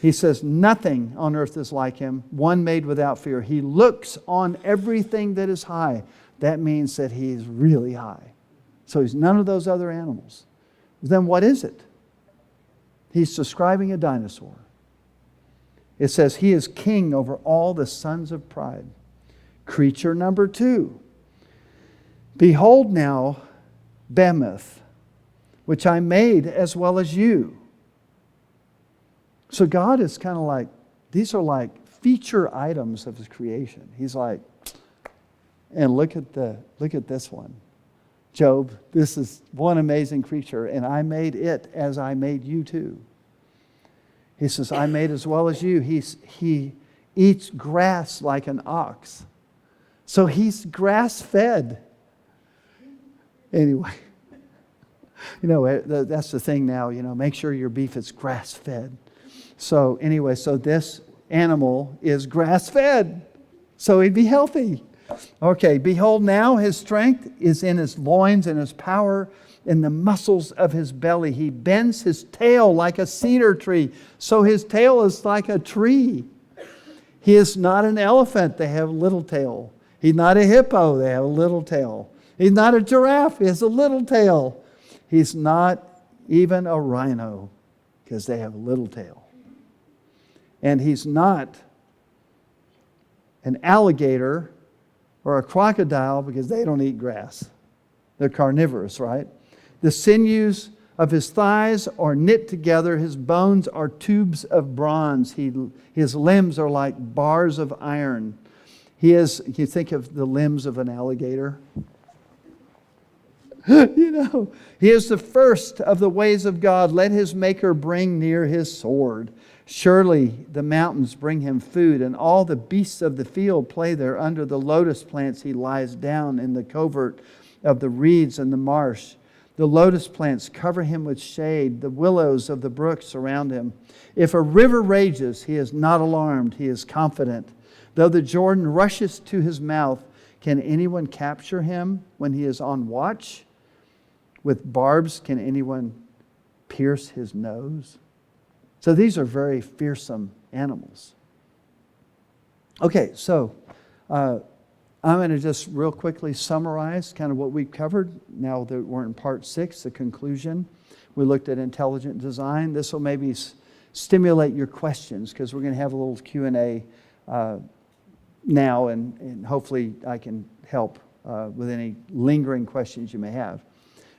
He says, nothing on earth is like him, one made without fear. He looks on everything that is high. That means that he's really high. So he's none of those other animals. Then what is it? He's describing a dinosaur. It says he is king over all the sons of pride. Creature number 2. Behold now Behemoth, which I made as well as you. So God is kind of like, these are like feature items of His creation. He's like, and look at this one. Job, this is one amazing creature, and I made it as I made you too. He says, I made as well as you. He eats grass like an ox. So he's grass-fed. Anyway, that's the thing now, make sure your beef is grass-fed. So anyway, so this animal is grass-fed. So he'd be healthy. Okay, behold now his strength is in his loins and his power in the muscles of his belly. He bends his tail like a cedar tree. So his tail is like a tree. He is not an elephant. They have a little tail. He's not a hippo. They have a little tail. He's not a giraffe. He has a little tail. He's not even a rhino because they have a little tail. And he's not an alligator or a crocodile because they don't eat grass. They're carnivorous, right? The sinews of his thighs are knit together. His bones are tubes of bronze. His limbs are like bars of iron. You think of the limbs of an alligator. He is the first of the ways of God. Let his maker bring near his sword. Surely the mountains bring him food, and all the beasts of the field play there. Under the lotus plants he lies down in the covert of the reeds and the marsh. The lotus plants cover him with shade. The willows of the brook surround him. If a river rages, he is not alarmed. He is confident. Though the Jordan rushes to his mouth, can anyone capture him when he is on watch? With barbs, can anyone pierce his nose? So these are very fearsome animals. Okay, so I'm going to just real quickly summarize kind of what we've covered now that we're in part 6, the conclusion. We looked at intelligent design. This will maybe stimulate your questions because we're going to have a little Q&A now, and hopefully I can help with any lingering questions you may have.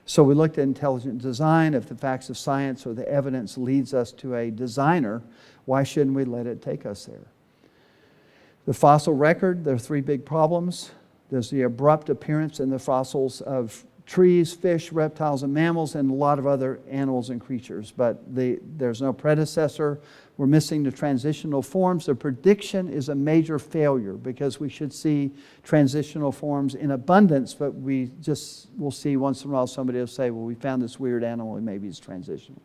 So we looked at intelligent design. If the facts of science or the evidence leads us to a designer, why shouldn't we let it take us there? The fossil record, there are 3 big problems. There's the abrupt appearance in the fossils of trees, fish, reptiles, and mammals, and a lot of other animals and creatures. But there's no predecessor. We're missing the transitional forms. The prediction is a major failure because we should see transitional forms in abundance, but we'll see once in a while somebody will say, well, we found this weird animal and maybe it's transitional.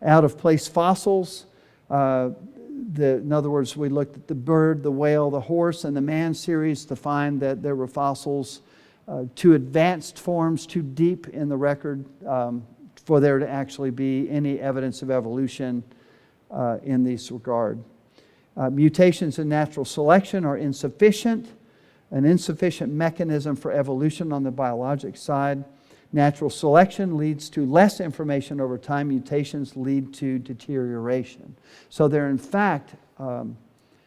Out of place fossils. In other words, we looked at the bird, the whale, the horse, and the man series to find that there were fossils too advanced forms, too deep in the record for there to actually be any evidence of evolution in this regard. Mutations in natural selection are insufficient. an insufficient mechanism for evolution on the biologic side. Natural selection leads to less information over time. Mutations lead to deterioration. So they're in fact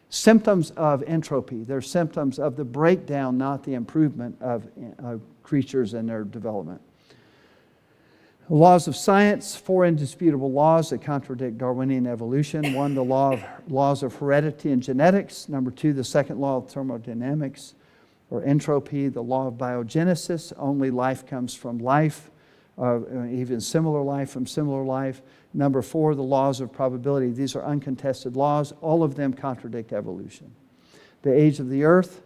symptoms of entropy. They're symptoms of the breakdown, not the improvement of creatures and their development. Laws of science, 4 indisputable laws that contradict Darwinian evolution. 1, the laws of heredity and genetics. Number 2, the second law of thermodynamics or entropy, the law of biogenesis. Only life comes from life, even similar life from similar life. Number 4, the laws of probability. These are uncontested laws. All of them contradict evolution. The age of the earth.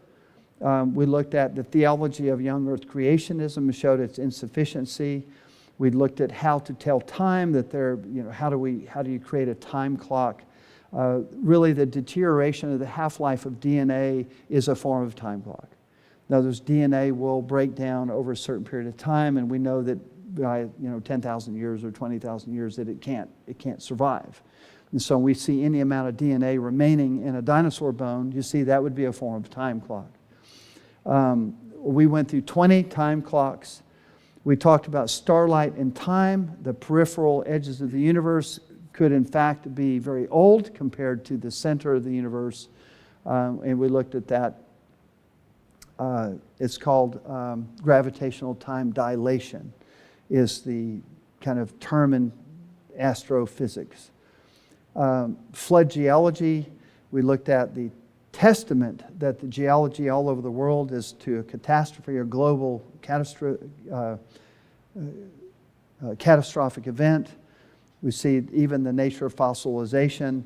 We looked at the theology of young earth creationism and showed its insufficiency. We looked at how to tell time, that how do you create a time clock? Really, the deterioration of the half-life of DNA is a form of time clock. In other words, DNA will break down over a certain period of time, and we know that by 10,000 years or 20,000 years that it can't survive. And so we see any amount of DNA remaining in a dinosaur bone, you see that would be a form of time clock. We went through 20 time clocks. We talked about starlight and time. The peripheral edges of the universe could in fact be very old compared to the center of the universe. And we looked at that. It's called gravitational time dilation, is the kind of term in astrophysics. Flood geology, we looked at the testament that the geology all over the world is to a catastrophe or global catastrophic event. We see even the nature of fossilization,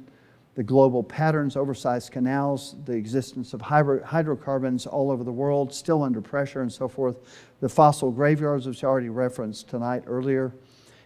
the global patterns, oversized canals, the existence of hydrocarbons all over the world, still under pressure and so forth. The fossil graveyards, which I already referenced tonight earlier.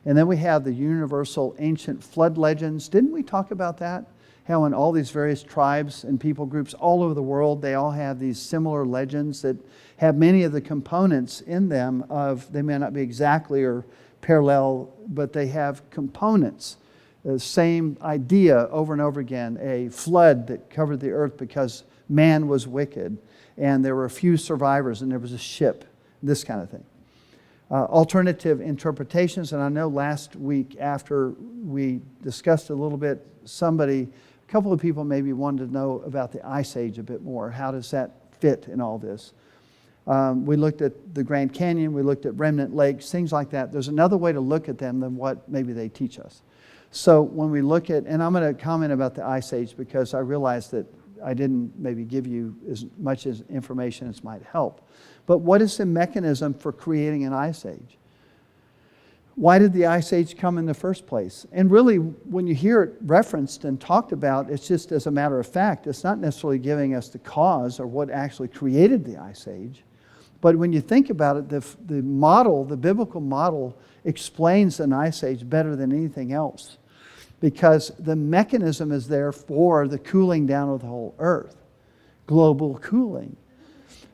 And then we have the universal ancient flood legends. Didn't we talk about that? How in all these various tribes and people groups all over the world, they all have these similar legends that have many of the components in them of, they may not be exactly or parallel, but they have components. The same idea over and over again, a flood that covered the earth because man was wicked, and there were a few survivors, and there was a ship, this kind of thing. Alternative interpretations, and I know last week after we discussed a little bit, a couple of people maybe wanted to know about the Ice Age a bit more. How does that fit in all this? We looked at the Grand Canyon, we looked at remnant lakes, things like that. There's another way to look at them than what maybe they teach us. So when we look at, and I'm going to comment about the Ice Age because I realized that I didn't maybe give you as much as information as might help. But what is the mechanism for creating an Ice Age? Why did the Ice Age come in the first place? And really, when you hear it referenced and talked about, it's just as a matter of fact. It's not necessarily giving us the cause or what actually created the Ice Age. But when you think about it, the model, the biblical model, explains an Ice Age better than anything else, because the mechanism is there for the cooling down of the whole earth, global cooling.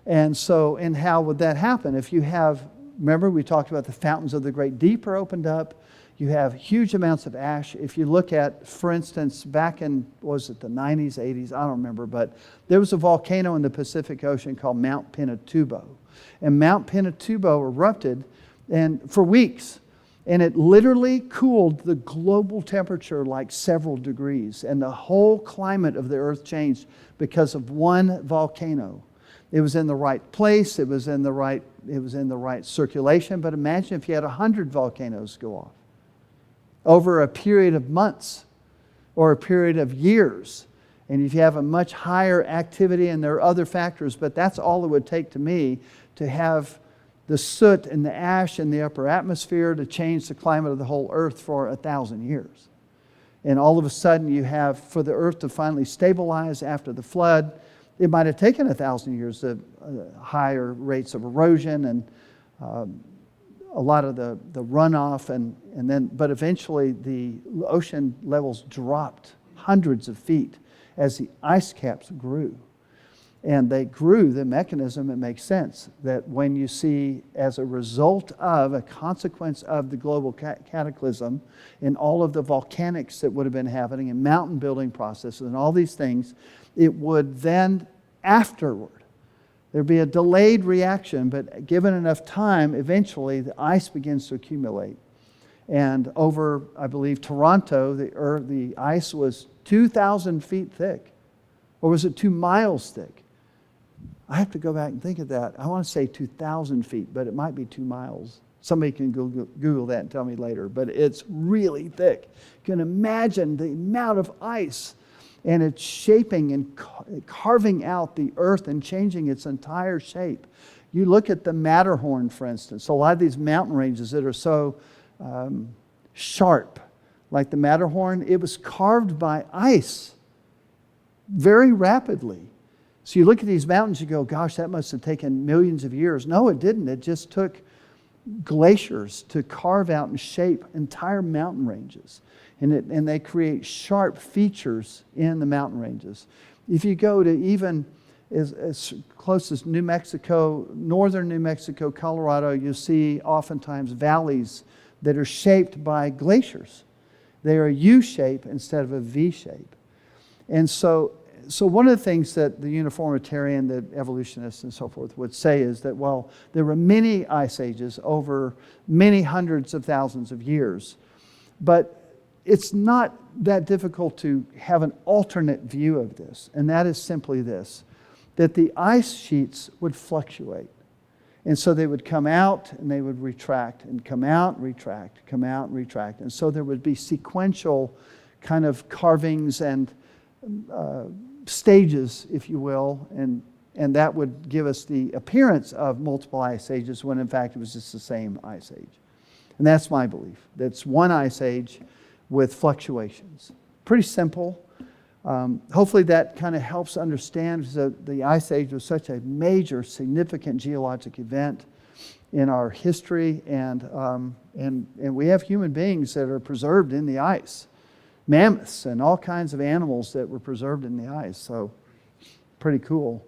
And so, and how would that happen? If you have, remember we talked about the fountains of the great deep are opened up, you have huge amounts of ash. If you look at, for instance, back in, was it the 90s, 80s, I don't remember, but there was a volcano in the Pacific Ocean called Mount Pinatubo. And Mount Pinatubo erupted and for weeks. And it literally cooled the global temperature like several degrees. And the whole climate of the earth changed because of one volcano. It was in the right place, it was in the right circulation. But imagine if you had 100 volcanoes go off over a period of months or a period of years. And if you have a much higher activity, and there are other factors, but that's all it would take to me to have the soot and the ash in the upper atmosphere to change the climate of the whole earth for 1,000 years. And all of a sudden you have, for the earth to finally stabilize after the flood, it might have taken 1,000 years, the higher rates of erosion and a lot of the runoff, and then, but eventually the ocean levels dropped hundreds of feet as the ice caps grew. And they grew, the mechanism, it makes sense that when you see, as a result of, a consequence of the global cataclysm and all of the volcanics that would have been happening and mountain building processes and all these things, it would then afterward, There'd be a delayed reaction, but given enough time, eventually the ice begins to accumulate. And over, I believe, Toronto, the ice was 2,000 feet thick. Or was it 2 miles thick? I have to go back and think of that. I want to say 2,000 feet, but it might be 2 miles. Somebody can Google that and tell me later. But it's really thick. You can imagine the amount of ice. And it's shaping and carving out the earth and changing its entire shape. You look at the Matterhorn, for instance. A lot of these mountain ranges that are so sharp, like the Matterhorn, it was carved by ice very rapidly. So you look at these mountains, you go, gosh, that must have taken millions of years. No, it didn't. It just took glaciers to carve out and shape entire mountain ranges. And they create sharp features in the mountain ranges. If you go to even as close as New Mexico, northern New Mexico, Colorado, you'll see oftentimes valleys that are shaped by glaciers. They are a U shape instead of a V shape. And so one of the things that the uniformitarian, the evolutionists and so forth would say is that, well, there were many ice ages over many hundreds of thousands of years. But it's not that difficult to have an alternate view of this, and that is simply this, that the ice sheets would fluctuate. And so they would come out and they would retract and come out and retract, come out and retract. And so there would be sequential kind of carvings and stages, if you will, and that would give us the appearance of multiple ice ages when in fact it was just the same ice age. And that's my belief. That's one ice age with fluctuations. Pretty simple. Hopefully that kind of helps understand that the Ice Age was such a major, significant geologic event in our history, and we have human beings that are preserved in the ice. Mammoths and all kinds of animals that were preserved in the ice, so pretty cool.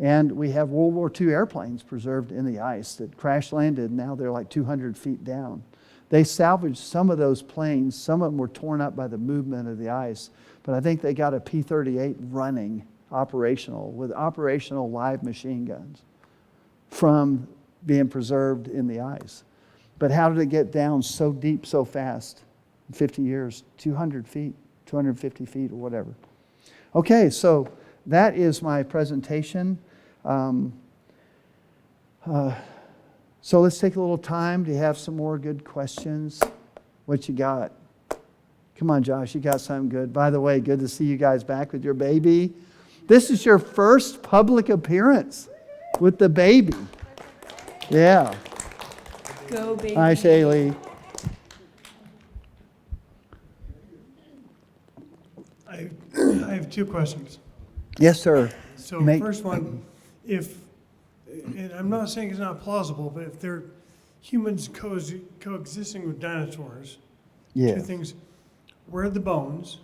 And we have World War II airplanes preserved in the ice that crash landed, and now they're like 200 feet down. They salvaged some of those planes. Some of them were torn up by the movement of the ice. But I think they got a P-38 running, operational, with operational live machine guns from being preserved in the ice. But how did it get down so deep so fast? 50 years, 200 feet, 250 feet or whatever. Okay, so that is my presentation. So let's take a little time. Do you have some more good questions? What you got? Come on, Josh, you got something good. By the way, good to see you guys back with your baby. This is your first public appearance with the baby. Yeah. Go, baby. Hi, Shaylee. I have 2 questions. Yes, sir. So first one, and I'm not saying it's not plausible, but if they're humans coexisting with dinosaurs, Yeah. 2 things, where are the bones?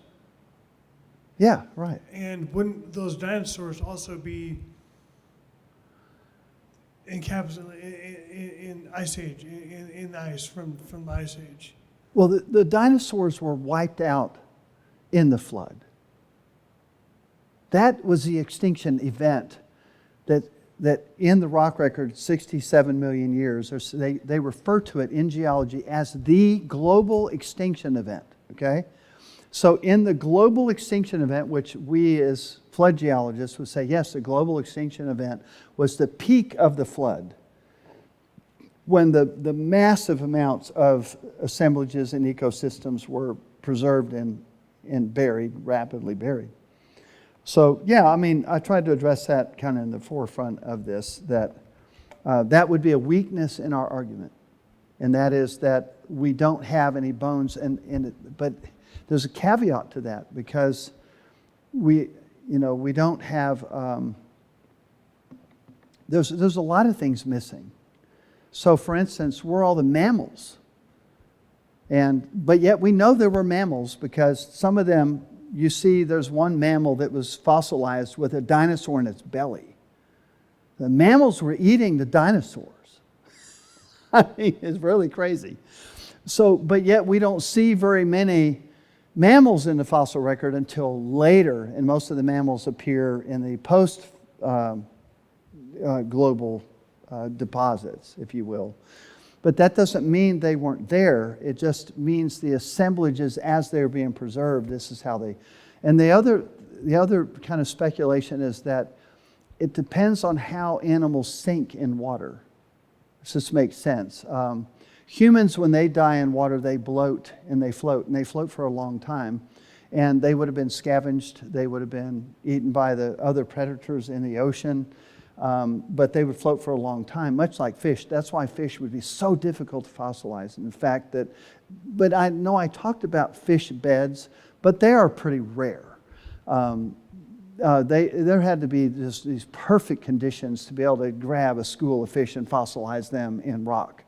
Yeah, right. And wouldn't those dinosaurs also be encapsulated in Ice Age, in ice from the Ice Age? Well, the dinosaurs were wiped out in the flood. That was the extinction event that in the rock record, 67 million years, they refer to it in geology as the global extinction event, okay? So in the global extinction event, which we as flood geologists would say, yes, the global extinction event was the peak of the flood, when the massive amounts of assemblages and ecosystems were preserved and buried, rapidly buried. So, yeah, I mean, I tried to address that kind of in the forefront of this, that that would be a weakness in our argument. And that is that we don't have any bones. But there's a caveat to that, because we don't have, there's a lot of things missing. So, for instance, we're all the mammals. But yet we know there were mammals, because some of them, you see there's one mammal that was fossilized with a dinosaur in its belly. The mammals were eating the dinosaurs. I mean, it's really crazy. So, but yet we don't see very many mammals in the fossil record until later, and most of the mammals appear in the global deposits, if you will. But that doesn't mean they weren't there. It just means the assemblages as they're being preserved, this is how they... And the other kind of speculation is that it depends on how animals sink in water. This makes sense. Humans, when they die in water, they bloat and they float for a long time. And they would have been scavenged. They would have been eaten by the other predators in the ocean. But they would float for a long time, much like fish. That's why fish would be so difficult to fossilize. And the fact that, but I know I talked about fish beds, but they are pretty rare. There had to be just these perfect conditions to be able to grab a school of fish and fossilize them in rock.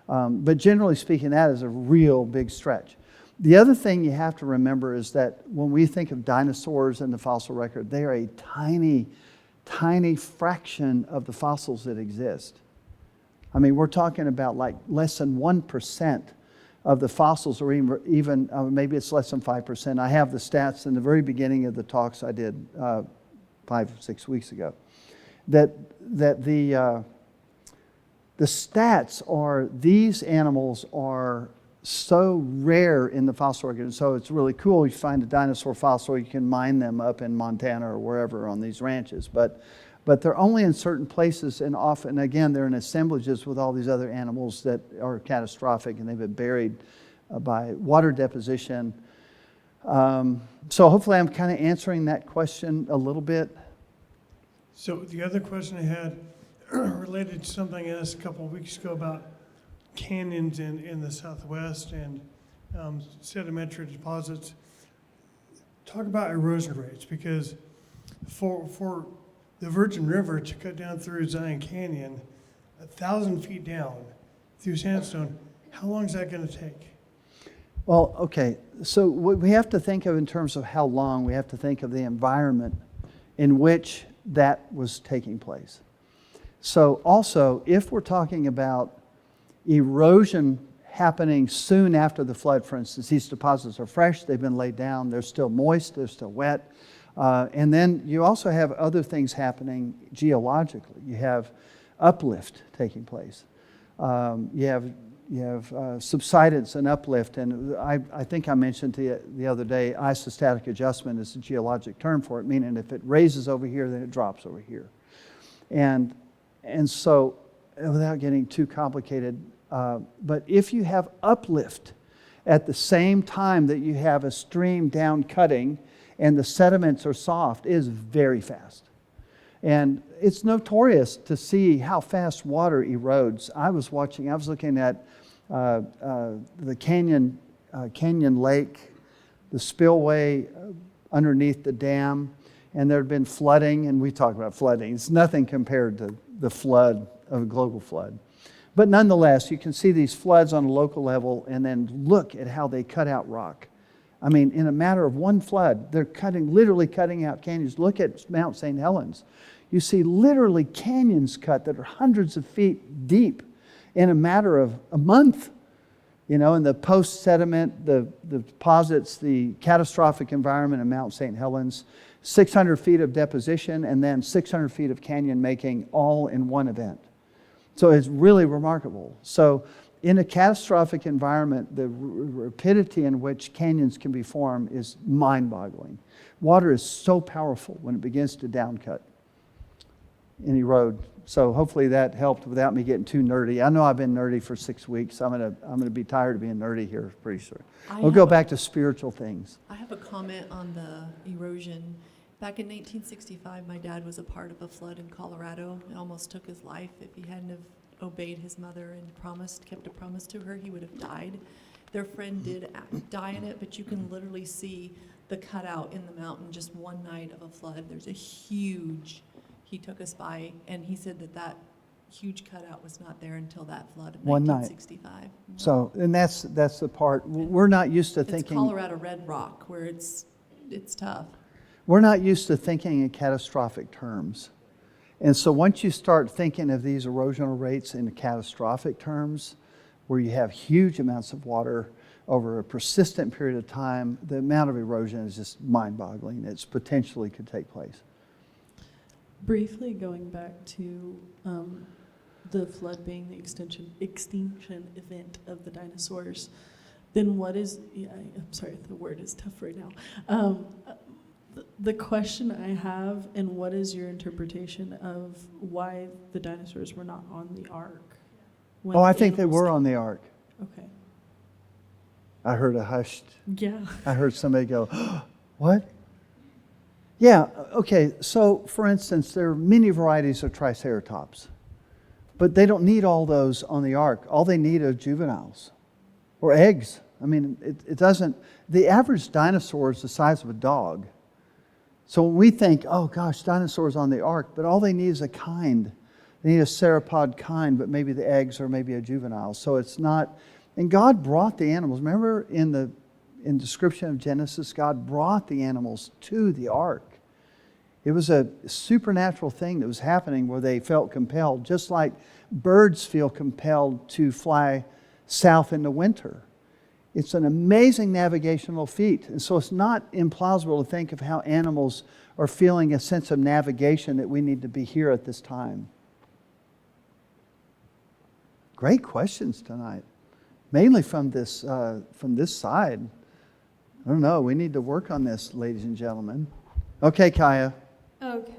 But generally speaking, that is a real big stretch. The other thing you have to remember is that when we think of dinosaurs in the fossil record, they are a tiny, tiny fraction of the fossils that exist. I mean, we're talking about like less than 1% of the fossils, or even maybe it's less than 5%. I have the stats in the very beginning of the talks I did 5 or 6 weeks ago. That the stats are these animals are so rare in the fossil record. So it's really cool. You find a dinosaur fossil, you can mine them up in Montana or wherever on these ranches. But they're only in certain places, and often, again, they're in assemblages with all these other animals that are catastrophic and they've been buried by water deposition. So hopefully I'm kind of answering that question a little bit. So the other question I had related to something I asked a couple of weeks ago about canyons in the Southwest and sedimentary deposits. Talk about erosion rates, because for the Virgin River to cut down through Zion Canyon 1,000 feet down through sandstone, how long is that going to take? Well, okay, so what we have to think of in terms of how long, we have to think of the environment in which that was taking place. So also, if we're talking about erosion happening soon after the flood, for instance, these deposits are fresh, they've been laid down, they're still moist, they're still wet. And then you also have other things happening geologically. You have uplift taking place. You have subsidence and uplift. And I think I mentioned to you the other day, isostatic adjustment is a geologic term for it, meaning if it raises over here, then it drops over here. And so, without getting too complicated, but if you have uplift at the same time that you have a stream down cutting and the sediments are soft, it is very fast. And it's notorious to see how fast water erodes. I was looking at the canyon lake, the spillway underneath the dam, and there had been flooding, and we talk about flooding. It's nothing compared to the flood of a global flood. But nonetheless, you can see these floods on a local level, and then look at how they cut out rock. I mean, in a matter of one flood, they're literally cutting out canyons. Look at Mount St. Helens. You see literally canyons cut that are hundreds of feet deep in a matter of a month. You know, in the post-sediment, the deposits, the catastrophic environment in Mount St. Helens, 600 feet of deposition, and then 600 feet of canyon making all in one event. So it's really remarkable. So in a catastrophic environment, the rapidity in which canyons can be formed is mind-boggling. Water is so powerful when it begins to downcut and erode. So hopefully that helped without me getting too nerdy. I know I've been nerdy for 6 weeks. I'm gonna be tired of being nerdy here pretty soon. We'll go back to spiritual things. I have a comment on the erosion. Back in 1965, my dad was a part of a flood in Colorado. It almost took his life. If he hadn't have obeyed his mother and kept a promise to her, he would have died. Their friend did die in it, but you can literally see the cutout in the mountain just one night of a flood. There's a huge, he took us by, and he said that huge cutout was not there until that flood of One night. 1965. So, and that's the part, we're not used to It's thinking. Colorado red rock, where it's tough. We're not used to thinking in catastrophic terms. And so once you start thinking of these erosional rates in catastrophic terms, where you have huge amounts of water over a persistent period of time, the amount of erosion is just mind-boggling. It's potentially could take place. Briefly going back to the flood being the extinction event of the dinosaurs, then what is, I'm sorry, the word is tough right now. The question I have, and what is your interpretation of why the dinosaurs were not on the ark? when Oh, I think they animals were came- on the ark. Okay. I heard a hushed. Yeah. I heard somebody go, what? Yeah, okay. So, for instance, there are many varieties of Triceratops, but they don't need all those on the ark. All they need are juveniles or eggs. I mean, it doesn't, the average dinosaur is the size of a dog. So when we think, oh gosh, dinosaurs on the ark, but all they need is a kind. They need a sauropod kind, but maybe the eggs or maybe a juvenile. So it's not, and God brought the animals. Remember in description of Genesis, God brought the animals to the ark. It was a supernatural thing that was happening where they felt compelled, just like birds feel compelled to fly south in the winter. It's an amazing navigational feat. And so it's not implausible to think of how animals are feeling a sense of navigation that we need to be here at this time. Great questions tonight, mainly from this side. I don't know. We need to work on this, ladies and gentlemen. Okay, Kaya. Okay,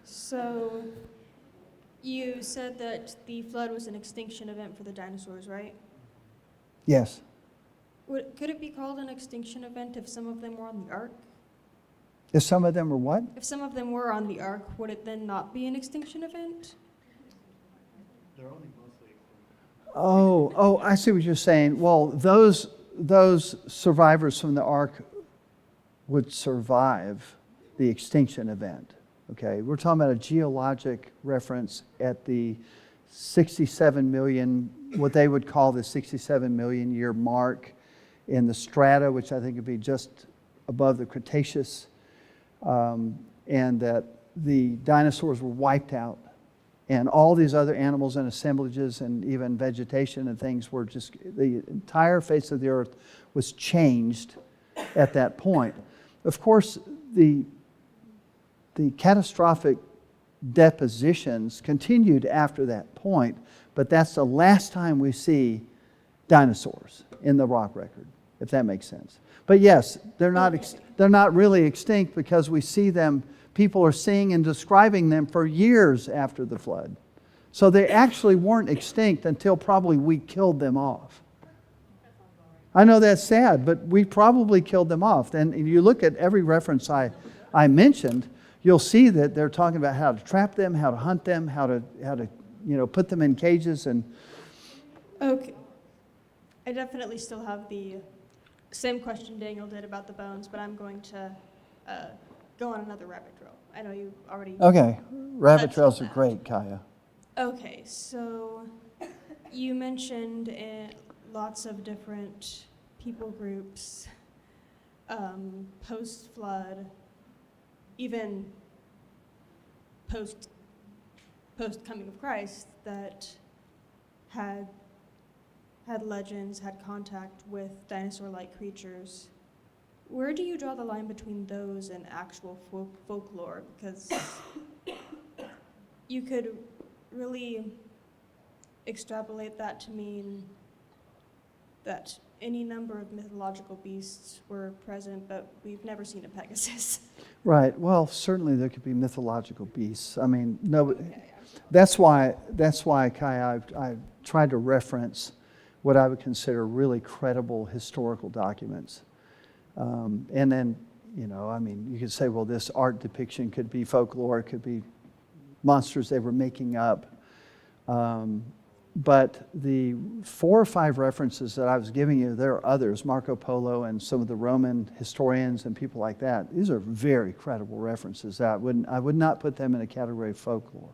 so you said that the flood was an extinction event for the dinosaurs, right? Yes. Could it be called an extinction event if some of them were on the ark? If some of them were what? If some of them were on the ark, would it then not be an extinction event? Oh, I see what you're saying. Well, those survivors from the ark would survive the extinction event. Okay, we're talking about a geologic reference at the 67 million, what they would call the 67 million year mark in the strata, which I think would be just above the Cretaceous, and that the dinosaurs were wiped out. And all these other animals and assemblages and even vegetation and things were just, the entire face of the earth was changed at that point. Of course, the catastrophic depositions continued after that point, but that's the last time we see dinosaurs in the rock record, if that makes sense. But yes, they're not really extinct because we see them. People are seeing and describing them for years after the flood. So they actually weren't extinct until probably we killed them off. I know that's sad, but we probably killed them off. And you look at every reference I mentioned, you'll see that they're talking about how to trap them, how to hunt them, how to put them in cages and. Okay. I definitely still have the same question Daniel did about the bones, but I'm going to go on another rabbit trail. I know you already. Okay, rabbit touched trails on are that. great, Kaya. Okay, so you mentioned lots of different people groups, post-flood, even post coming of Christ, that had legends, had contact with dinosaur-like creatures. Where do you draw the line between those and actual folklore? Because you could really extrapolate that to mean that any number of mythological beasts were present, but we've never seen a Pegasus. Right. Well, certainly there could be mythological beasts. I mean, no. Okay. That's why, Kai, I tried to reference what I would consider really credible historical documents. And then, you could say, well, this art depiction could be folklore, it could be monsters they were making up. But the 4 or 5 references that I was giving you, there are others, Marco Polo and some of the Roman historians and people like that. These are very credible references. I would not put them in a category of folklore.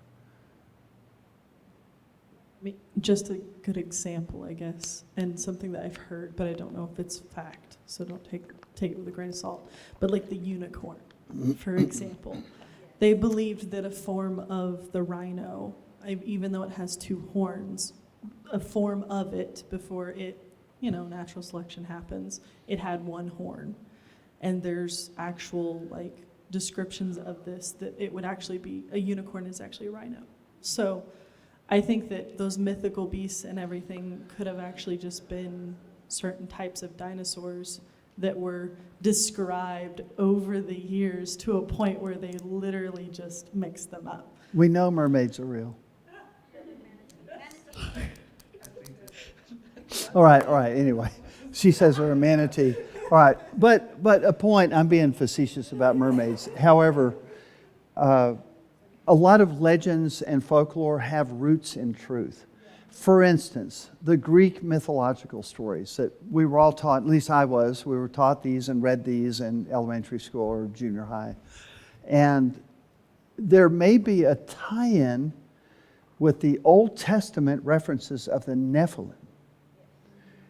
I mean, just a good example, I guess, and something that I've heard, but I don't know if it's fact, so don't take it with a grain of salt. But like the unicorn, for example, they believed that a form of the rhino, even though it has 2 horns, a form of it before it, natural selection happens, it had 1 horn. And there's actual descriptions of this that it would actually be a unicorn is actually a rhino. So I think that those mythical beasts and everything could have actually just been certain types of dinosaurs that were described over the years to a point where they literally just mixed them up. We know mermaids are real. All right, anyway. She says they're a manatee. All right, but a point, I'm being facetious about mermaids. However, a lot of legends and folklore have roots in truth. For instance, the Greek mythological stories that we were all taught, at least I was, we were taught these and read these in elementary school or junior high. And there may be a tie-in with the Old Testament references of the Nephilim.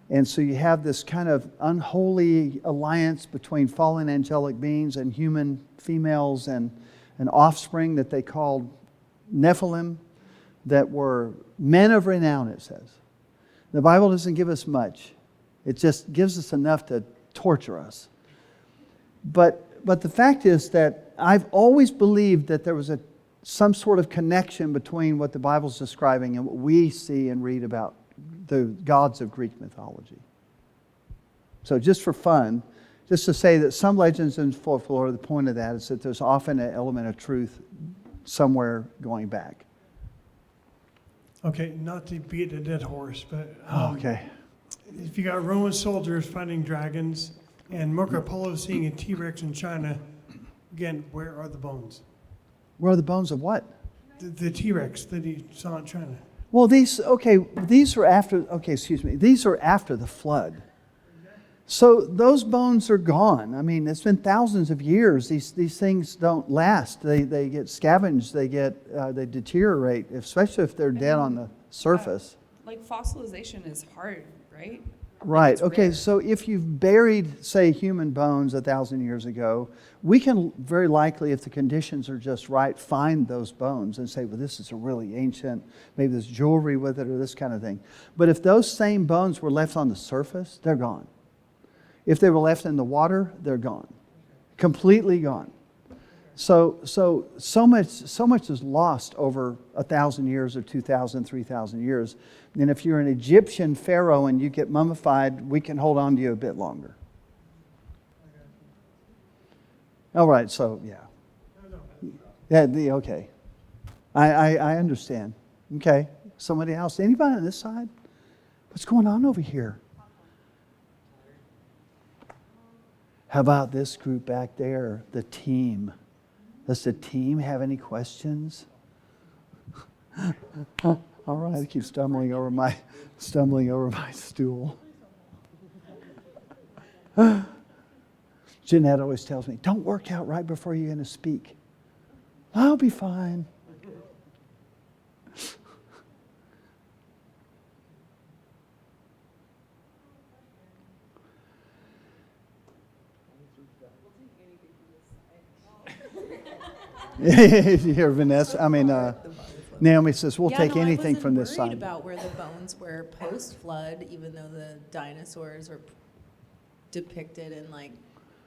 And so you have this kind of unholy alliance between fallen angelic beings and human females and an offspring that they called Nephilim that were men of renown, it says. The Bible doesn't give us much. It just gives us enough to torture us. But the fact is that I've always believed that there was some sort of connection between what the Bible's describing and what we see and read about the gods of Greek mythology. So just for fun, just to say that some legends and folklore, the point of that is that there's often an element of truth somewhere going back. Okay, not to beat a dead horse, but Okay. if you got Roman soldiers fighting dragons and Marco Polo seeing a T-Rex in China, again, where are the bones? Where are the bones of what? The T-Rex that he saw in China. Well, these are after the flood. So those bones are gone. I mean, it's been thousands of years. These things don't last. They get scavenged. They deteriorate, especially if they're dead on the surface. Like fossilization is hard, right? Right. It's Okay. rare. So if you've buried, say, human bones 1,000 years ago, we can very likely, if the conditions are just right, find those bones and say, well, this is a really ancient, maybe there's jewelry with it or this kind of thing. But if those same bones were left on the surface, they're gone. If they were left in the water, they're gone. Completely gone. So much is lost over 1,000 years or 2,000, 3,000 years. And if you're an Egyptian pharaoh and you get mummified, we can hold on to you a bit longer. All right, so yeah. Okay. I understand. Okay. Somebody else? Anybody on this side? What's going on over here? How about this group back there, the team? Does the team have any questions? All right, I keep stumbling over my stool. Jeanette always tells me, don't work out right before you're going to speak. I'll be fine. You hear Vanessa? Naomi says, we'll take anything from this I wasn't side. worried about where the bones were post-flood, even though the dinosaurs were depicted in like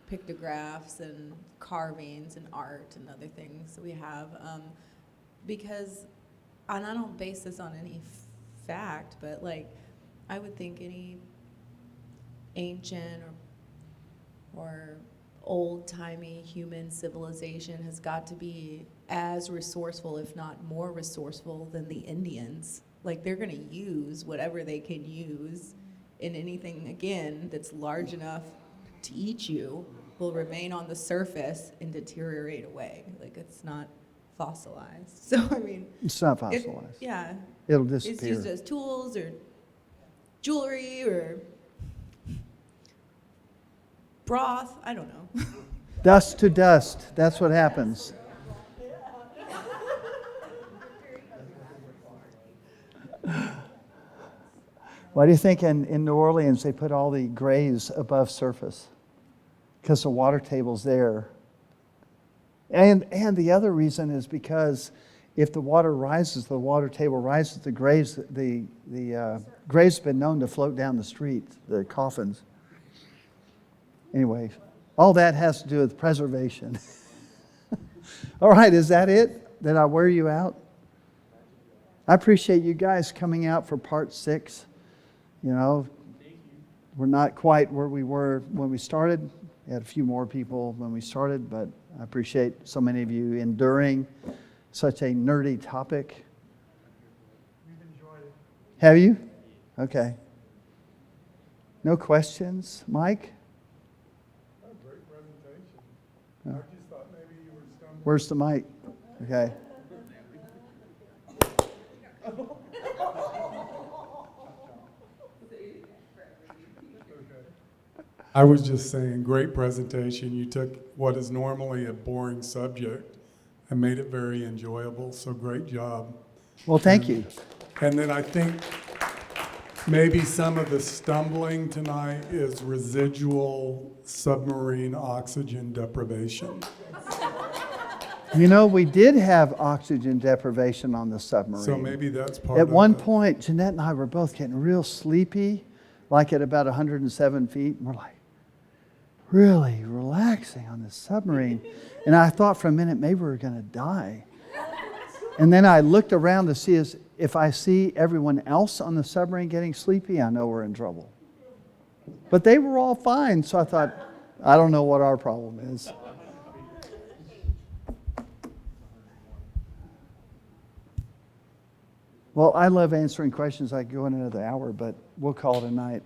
pictographs and carvings and art and other things that we have. Because, and I don't base this on any fact, but like I would think any ancient or old-timey human civilization has got to be as resourceful, if not more resourceful, than the Indians. Like they're going to use whatever they can use, and anything, again, that's large enough to eat you will remain on the surface and deteriorate away. Like it's not fossilized. So, I mean... It's not fossilized. Yeah. It'll It's disappear. used as tools or jewelry or broth. I don't know. Dust to dust. That's what happens. Why do you think in New Orleans they put all the graves above surface? Because the water table's there. And the other reason is because if the water rises, the water table rises, the graves have been known to float down the street, the coffins. Anyway, all that has to do with preservation. All right, is that it? Did I wear you out? I appreciate you guys coming out for part 6. You know, we're not quite where we were when we started. We had a few more people when we started, but I appreciate so many of you enduring such a nerdy topic. We've enjoyed it. Have you? Okay. No questions? Mike? Great presentation. I just thought maybe you were stumbling. Where's the mic? Okay. I was just saying, great presentation. You took what is normally a boring subject and made it very enjoyable, so great job. Well, thank you. And then I think maybe some of the stumbling tonight is residual submarine oxygen deprivation. You know, we did have oxygen deprivation on the submarine. So maybe that's part At of one it. point, Jeanette and I were both getting real sleepy, like at about 107 feet. And we're like, really relaxing on this submarine. And I thought for a minute, maybe we were going to die. And then I looked around to see if I see everyone else on the submarine getting sleepy, I know we're in trouble. But they were all fine, so I thought, I don't know what our problem is. Well, I love answering questions. I could go in another hour, but we'll call it a night.